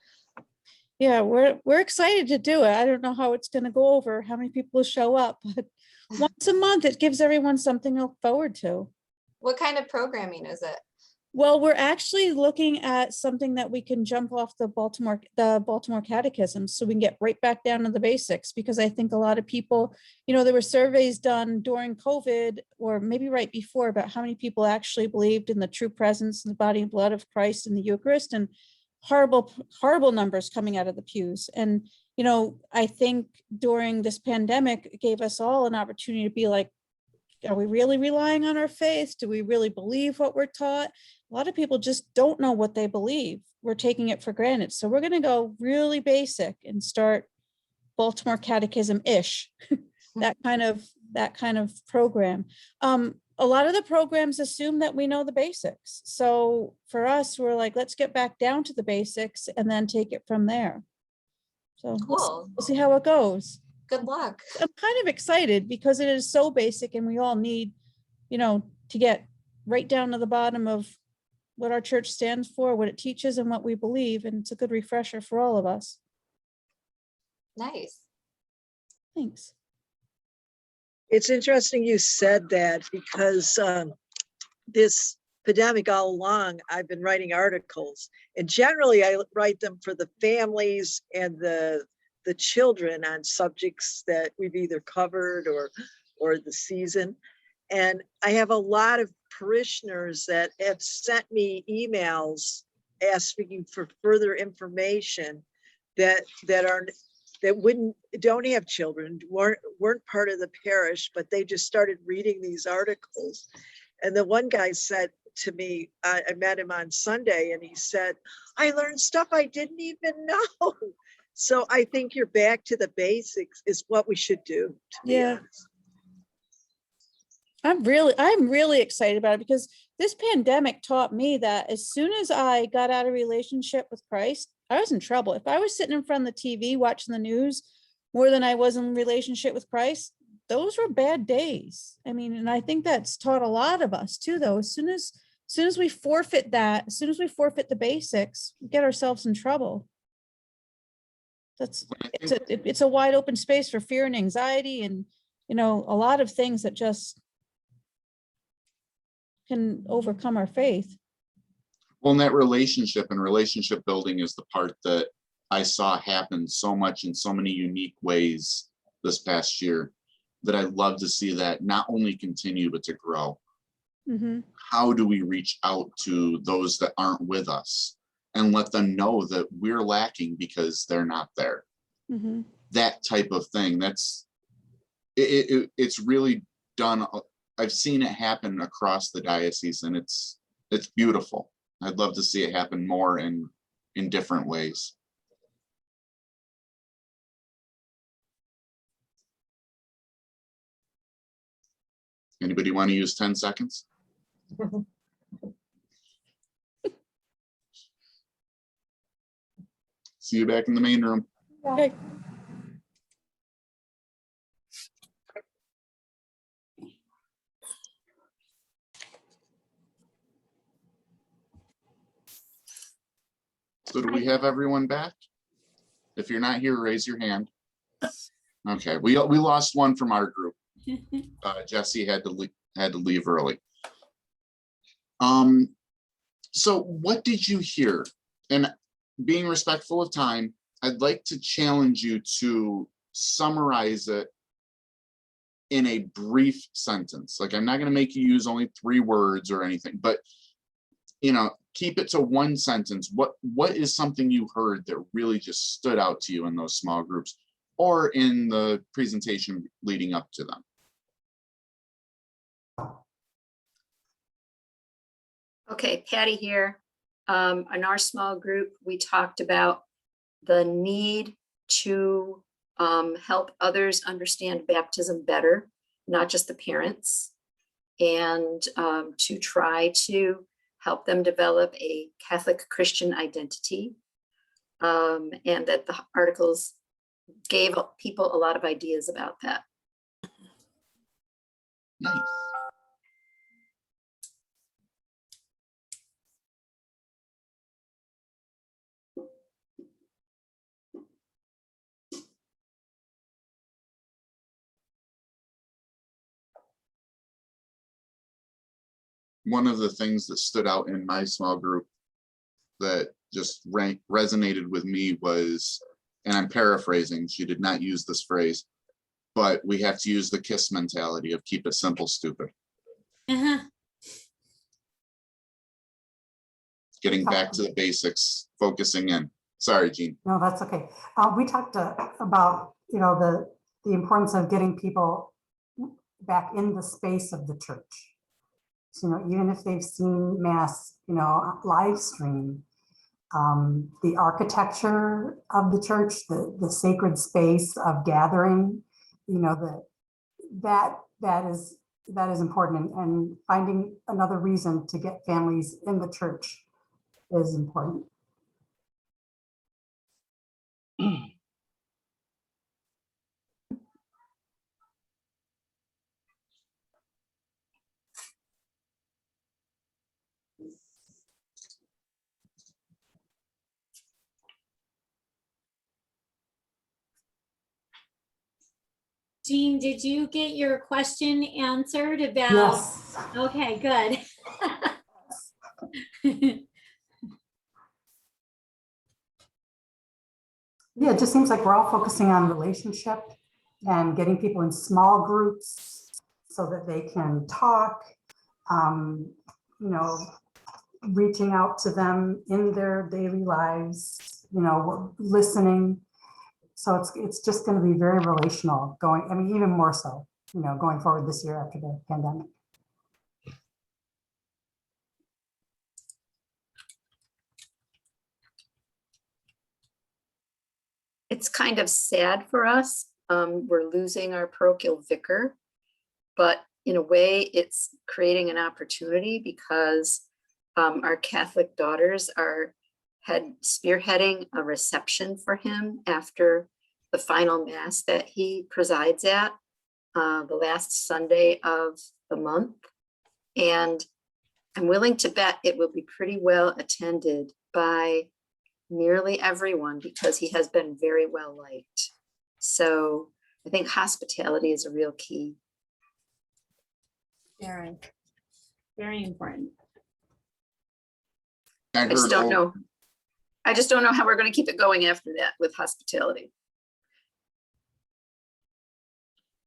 Yeah, we're excited to do it. I don't know how it's going to go over, how many people will show up, but once a month, it gives everyone something to look forward to. What kind of programming is it? Well, we're actually looking at something that we can jump off the Baltimore Catechism, so we can get right back down to the basics, because I think a lot of people, you know, there were surveys done during COVID or maybe right before about how many people actually believed in the true presence in the body and blood of Christ in the Eucharist, and horrible numbers coming out of the pews. And, you know, I think during this pandemic, it gave us all an opportunity to be like, are we really relying on our faith? Do we really believe what we're taught? A lot of people just don't know what they believe. We're taking it for granted. So we're going to go really basic and start Baltimore Catechism-ish, that kind of program. A lot of the programs assume that we know the basics. So for us, we're like, let's get back down to the basics and then take it from there. So Cool. we'll see how it goes. Good luck. I'm kind of excited because it is so basic, and we all need, you know, to get right down to the bottom of what our church stands for, what it teaches, and what we believe. And it's a good refresher for all of us. Nice. Thanks. It's interesting you said that, because this pandemic all along, I've been writing articles, and generally I write them for the families and the children on subjects that we've either covered or the season. And I have a lot of parishioners that have sent me emails asking for further information that don't have children, weren't part of the parish, but they just started reading these articles. And the one guy said to me, I met him on Sunday, and he said, I learned stuff I didn't even know. So I think you're back to the basics is what we should do. Yeah. I'm really excited about it, because this pandemic taught me that as soon as I got out of relationship with Christ, I was in trouble. If I was sitting in front of the TV watching the news more than I was in relationship with Christ, those were bad days. I mean, and I think that's taught a lot of us too, though. As soon as we forfeit that, as soon as we forfeit the basics, we get ourselves in trouble. It's a wide open space for fear and anxiety, and, you know, a lot of things that just can overcome our faith. Well, and that relationship and relationship building is the part that I saw happen so much in so many unique ways this past year, that I love to see that not only continue, but to grow. Mm-hmm. How do we reach out to those that aren't with us and let them know that we're lacking because they're not there? Mm-hmm. That type of thing. It's really done. I've seen it happen across the diocese, and it's beautiful. I'd love to see it happen more in different ways. Anybody want to use 10 seconds? See you back in the main room. Okay. So do we have everyone back? If you're not here, raise your hand. Okay, we lost one from our group. Jesse had to leave early. So what did you hear? And being respectful of time, I'd like to challenge you to summarize it in a brief sentence. Like, I'm not going to make you use only 3 words or anything, but keep it to 1 sentence. What is something you heard that really just stood out to you in those small groups or in the presentation leading up to them? Okay, Patty here. In our small group, we talked about the need to help others understand baptism better, not just the parents, and to try to help them develop a Catholic Christian identity, and that the articles gave people a lot of ideas about that. Nice. One of the things that stood out in my small group that just resonated with me was, and I'm paraphrasing, she did not use this phrase, but we have to use the KISS mentality of keep it simple, stupid. Getting back to the basics, focusing in. Sorry, Jean. No, that's okay. We talked about, the importance of getting people back in the space of the church. So, even if they've seen Mass, live stream, the architecture of the church, the sacred space of gathering, that is important, and finding another reason to get families in the church is important. Jean, did you get your question answered about? Yes. Okay, good. Yeah, it just seems like we're all focusing on relationship and getting people in small groups so that they can talk, reaching out to them in their daily lives, listening. So it's just going to be very relational even more so, going forward this year after the pandemic. It's kind of sad for us. We're losing our parochial vicar, but in a way it's creating an opportunity because our Catholic daughters are spearheading a reception for him after the final Mass that he presides at the last Sunday of the month. And I'm willing to bet it will be pretty well attended by nearly everyone because he has been very well liked. So I think hospitality is a real key. Very, very important. I just don't know how we're going to keep it going after that with hospitality.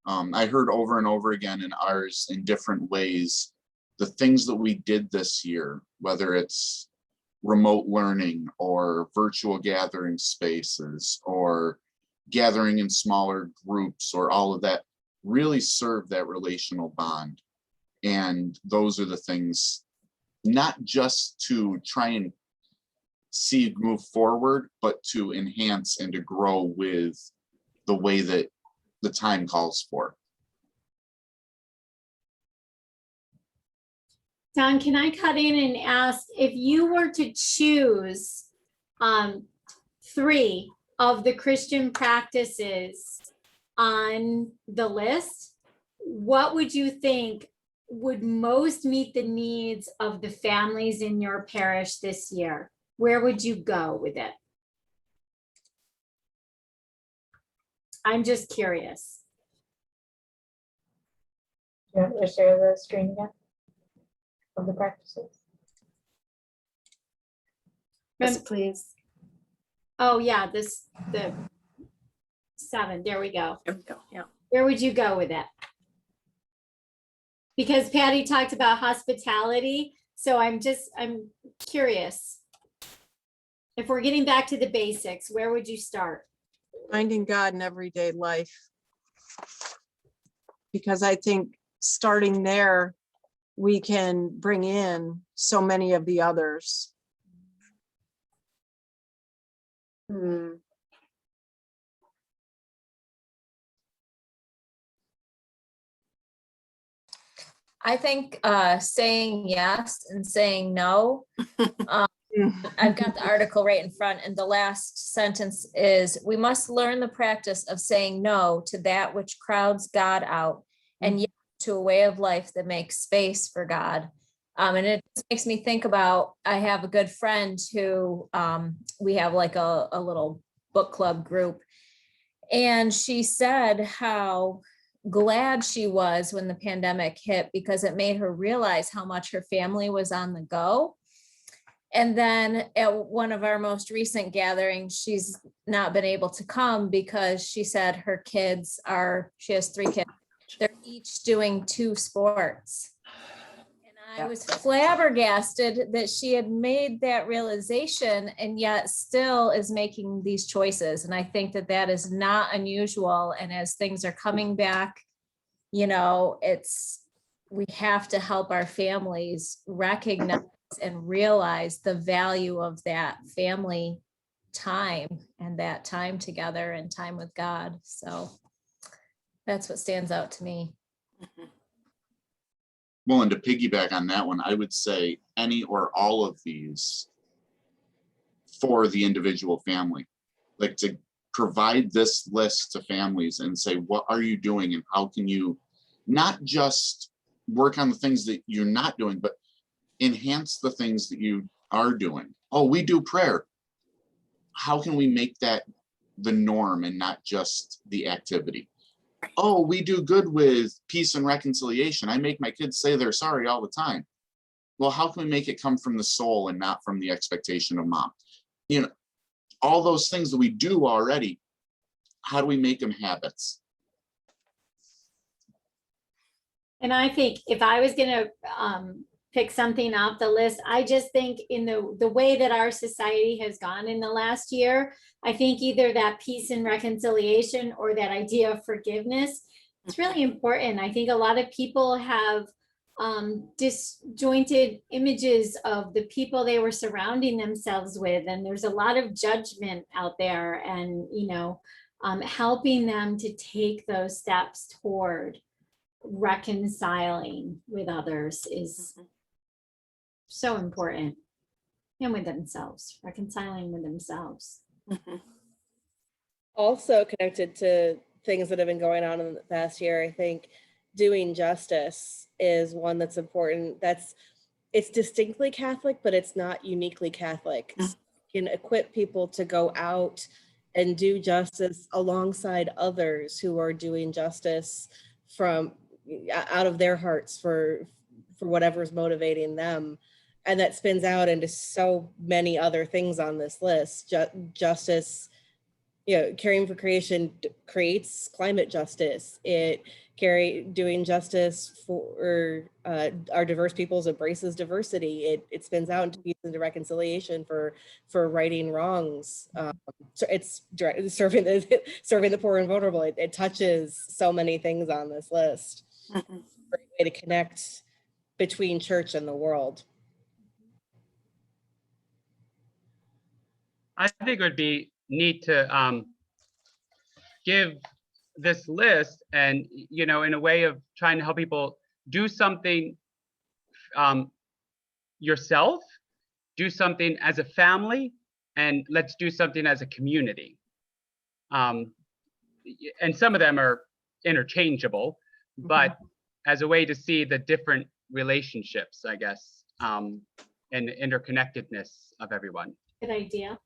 I heard over and over again in ours in different ways, the things that we did this year, whether it's remote learning or virtual gathering spaces or gathering in smaller groups or all of that, really serve that relational bond. And those are the things, not just to try and see move forward, but to enhance and to grow with the way that the time calls for. Don, can I cut in and ask if you were to choose 3 of the Christian practices on the list, what would you think would most meet the needs of the families in your parish this year? where would you go with it? I'm just curious. Do you want me to share the screen again? Of the practices? Yes, please. Oh, yeah, the 7, there we go. There we go. Yeah. Where would you go with it? Because Patty talked about hospitality, so I'm curious. If we're getting back to the basics, where would you start? Finding God in everyday life. Because I think starting there, we can bring in so many of the others. Hmm. I think saying yes and saying no. I've got the article right in front, and the last sentence is, we must learn the practice of saying no to that which crowds God out, and yes to a way of life that makes space for God. And it just makes me think about, I have a good friend who we have like a little book club group, and she said how glad she was when the pandemic hit, because it made her realize how much her family was on the go. And then at one of our most recent gatherings, she's not been able to come because she said her kids she has 3 kids. They're each doing 2 sports. And I was flabbergasted that she had made that realization and yet still is making these choices. And I think that that is not unusual. And as things are coming back, we have to help our families recognize and realize the value of that family time and that time together and time with God. So that's what stands out to me. Well, and to piggyback on that one, I would say any or all of these for the individual family, like to provide this list to families and say, what are you doing and how can you not just work on the things that you're not doing, but enhance the things that you are doing. Oh, we do prayer. How can we make that the norm and not just the activity? Oh, we do good with peace and reconciliation. I make my kids say they're sorry all the time. Well, how can we make it come from the soul and not from the expectation of mom? All those things that we do already, how do we make them habits? And I think if I was going to pick something off the list, I just think in the way that our society has gone in the last year, I think either that peace and reconciliation or that idea of forgiveness, it's really important. I think a lot of people have disjointed images of the people they were surrounding themselves with. And there's a lot of judgment out there, and, helping them to take those steps toward reconciling with others is so important, and with themselves, reconciling with themselves. Also connected to things that have been going on in the past year, I think doing justice is one that's important. It's distinctly Catholic, but it's not uniquely Catholic. It can equip people to go out and do justice alongside others who are doing justice from out of their hearts for whatever's motivating them. And that spins out into so many other things on this list. Justice, caring for creation creates climate justice. Doing justice for our diverse peoples embraces diversity. It spins out into peace and reconciliation for righting wrongs. So it's serving the poor and vulnerable. It touches so many things on this list. Great way to connect between church and the world. I think it would be neat to give this list and, in a way of trying to help people do something yourself, do something as a family, and let's do something as a community. And some of them are interchangeable, but as a way to see the different relationships, I guess, and the interconnectedness of everyone. Good idea.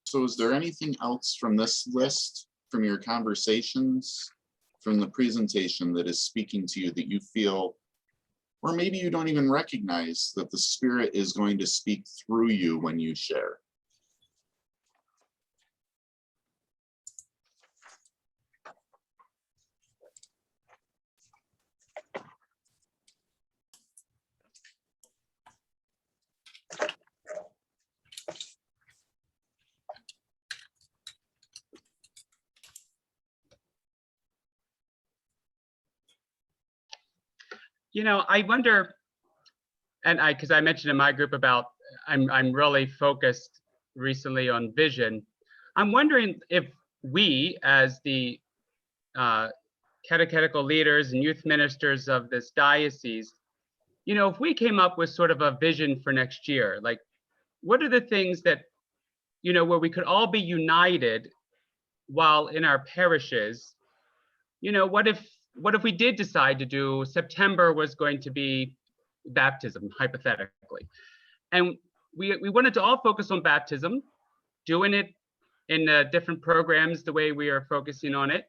So is there anything else from this list, from your conversations, from the presentation that is speaking to you that you feel, or maybe you don't even recognize that the Spirit is going to speak through you when you share? You know, I wonder, and because I mentioned in my group about I'm really focused recently on vision. I'm wondering if we, as the catechetical leaders and youth ministers of this diocese, you know, if we came up with sort of a vision for next year, like what are the things that, you know, where we could all be united while in our parishes? You know, what if we did decide to do September was going to be baptism, hypothetically, and we wanted to all focus on baptism, doing it in different programs the way we are focusing on it,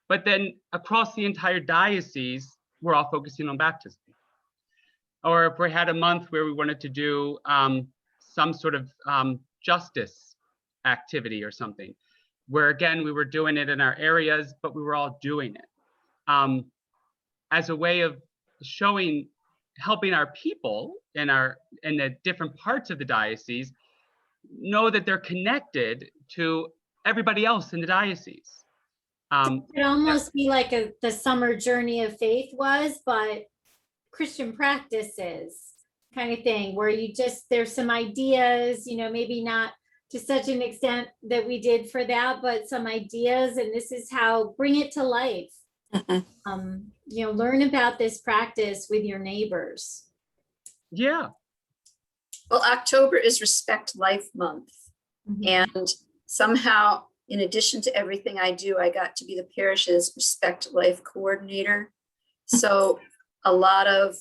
but then across the entire diocese we're all focusing on baptism. Or if we had a month where we wanted to do some sort of justice activity or something, where again we were doing it in our areas but we were all doing it as a way of showing, helping our people in the different parts of the diocese know that they're connected to everybody else in the diocese. It could almost be like the summer journey of faith was, but Christian practices kind of thing, where you just, there's some ideas, you know, maybe not to such an extent that we did for that, but some ideas, and this is how, bring it to life. You know, learn about this practice with your neighbors. Yeah. Well, October is Respect Life Month. And somehow, in addition to everything I do, I got to be the parish's Respect Life coordinator. So a lot of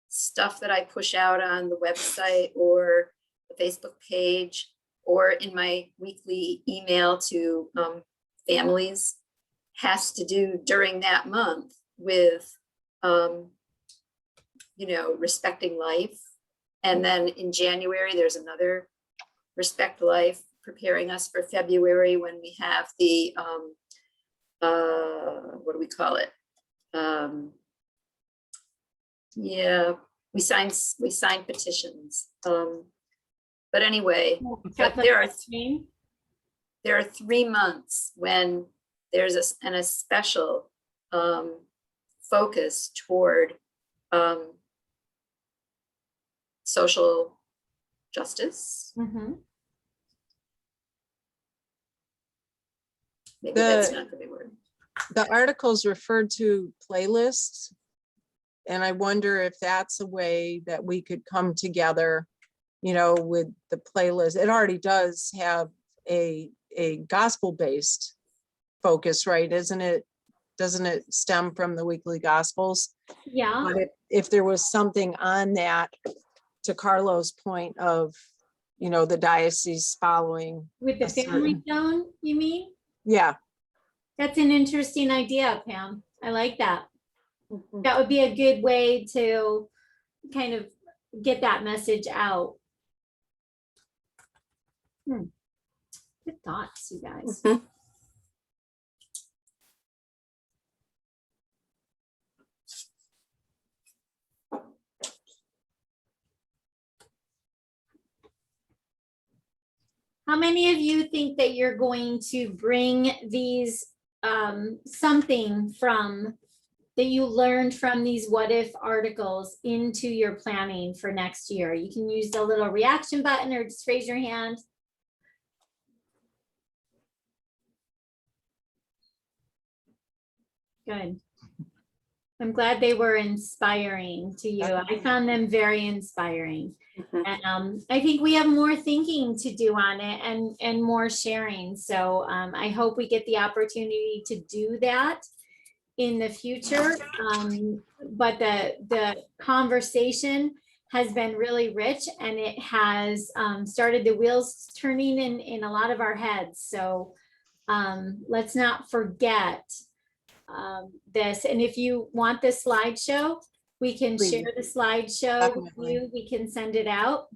stuff that I push out on the website or the Facebook page or in my weekly email to families has to do during that month with, you know, respecting life. And then in January, there's another Respect Life, preparing us for February when we have the, what do we call it? Yeah, we signed petitions. But anyway, but there are 3 months when there's a special focus toward social justice. Maybe that's not the right word. The articles referred to playlists. And I wonder if that's a way that we could come together, you know, with the playlist. It already does have a gospel-based focus, right? Isn't it? Doesn't it stem from the weekly gospels? Yeah. But if there was something on that, to Carlo's point of, you know, the diocese following. With the family zone, you mean? Yeah. That's an interesting idea, Pam. I like that. That would be a good way to kind of get that message out. Good thoughts, you guys. How many of you think that you're going to bring these something from that you learned from these what if articles into your planning for next year? You can use the little reaction button or just raise your hand. Good. I'm glad they were inspiring to you. I found them very inspiring. And I think we have more thinking to do on it and more sharing. So I hope we get the opportunity to do that in the future. But the conversation has been really rich, and it has started the wheels turning in a lot of our heads. So let's not forget this. And if you want the slideshow, we can Please. share the slideshow with Definitely. you. We can send it out.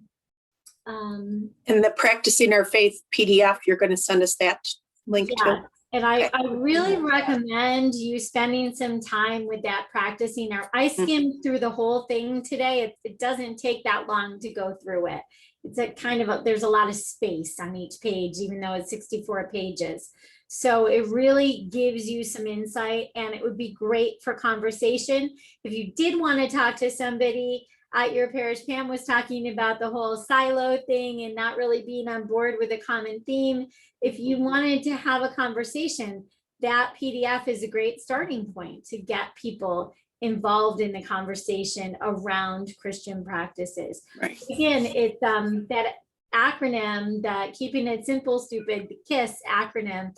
And the Practicing Our Faith PDF, you're going to send us that link Yeah, to? and I really recommend you spending some time with that practicing. I skimmed through the whole thing today. It doesn't take that long to go through it. It's a kind of there's a lot of space on each page, even though it's 64 pages. So it really gives you some insight, and it would be great for conversation. If you did want to talk to somebody at your parish, Pam was talking about the whole silo thing and not really being on board with a common theme. If you wanted to have a conversation, that PDF is a great starting point to get people involved in the conversation around Christian practices. Right. Again, it's that acronym, that Keeping It Simple, Stupid, the KISS acronym,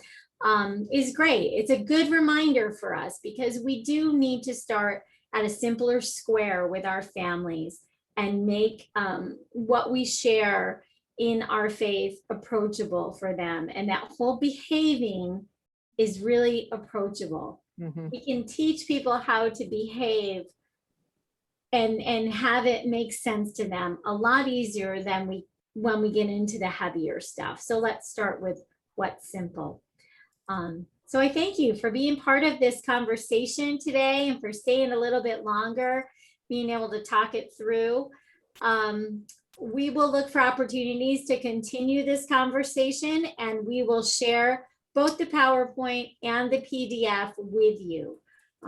is great. It's a good reminder for us, because we do need to start at a simpler square with our families and make what we share in our faith approachable for them. And that whole behaving is really approachable. We can teach people how to behave and have it make sense to them a lot easier than when we get into the heavier stuff. So let's start with what's simple. So I thank you for being part of this conversation today and for staying a little bit longer, being able to talk it through. We will look for opportunities to continue this conversation, and we will share both the PowerPoint and the PDF with you.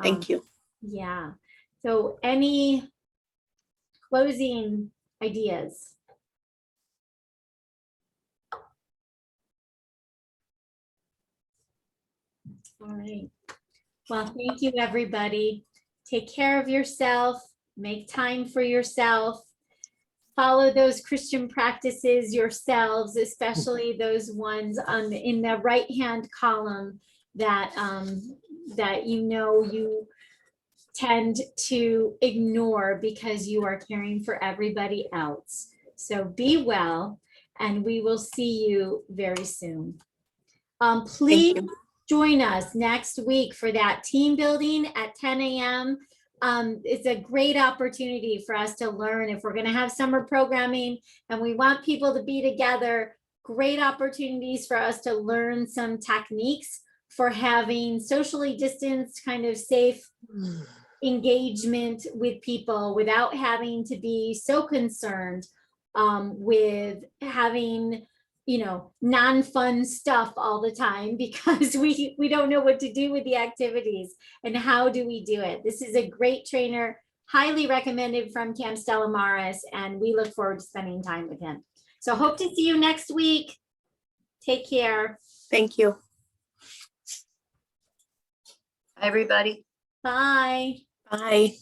Thank you. Yeah. So any closing ideas? All right. Well, thank you, everybody. Take care of yourself. Make time for yourself. Follow those Christian practices yourselves, especially those ones in the right-hand column that that you tend to ignore because you are caring for everybody else. So be well, and we will see you very soon. Please join us next week for that team building at 10 a.m. It's a great opportunity for us to learn. If we're going to have summer programming and we want people to be together, great opportunities for us to learn some techniques for having socially distanced, kind of safe engagement with people without having to be so concerned with having non-fun stuff all the time, because we don't know what to do with the activities and how do we do it. This is a great trainer, highly recommended from Camp Stella Maris, and we look forward to spending time with him. So hope to see you next week. Take care. Thank you. Everybody. Bye. Bye.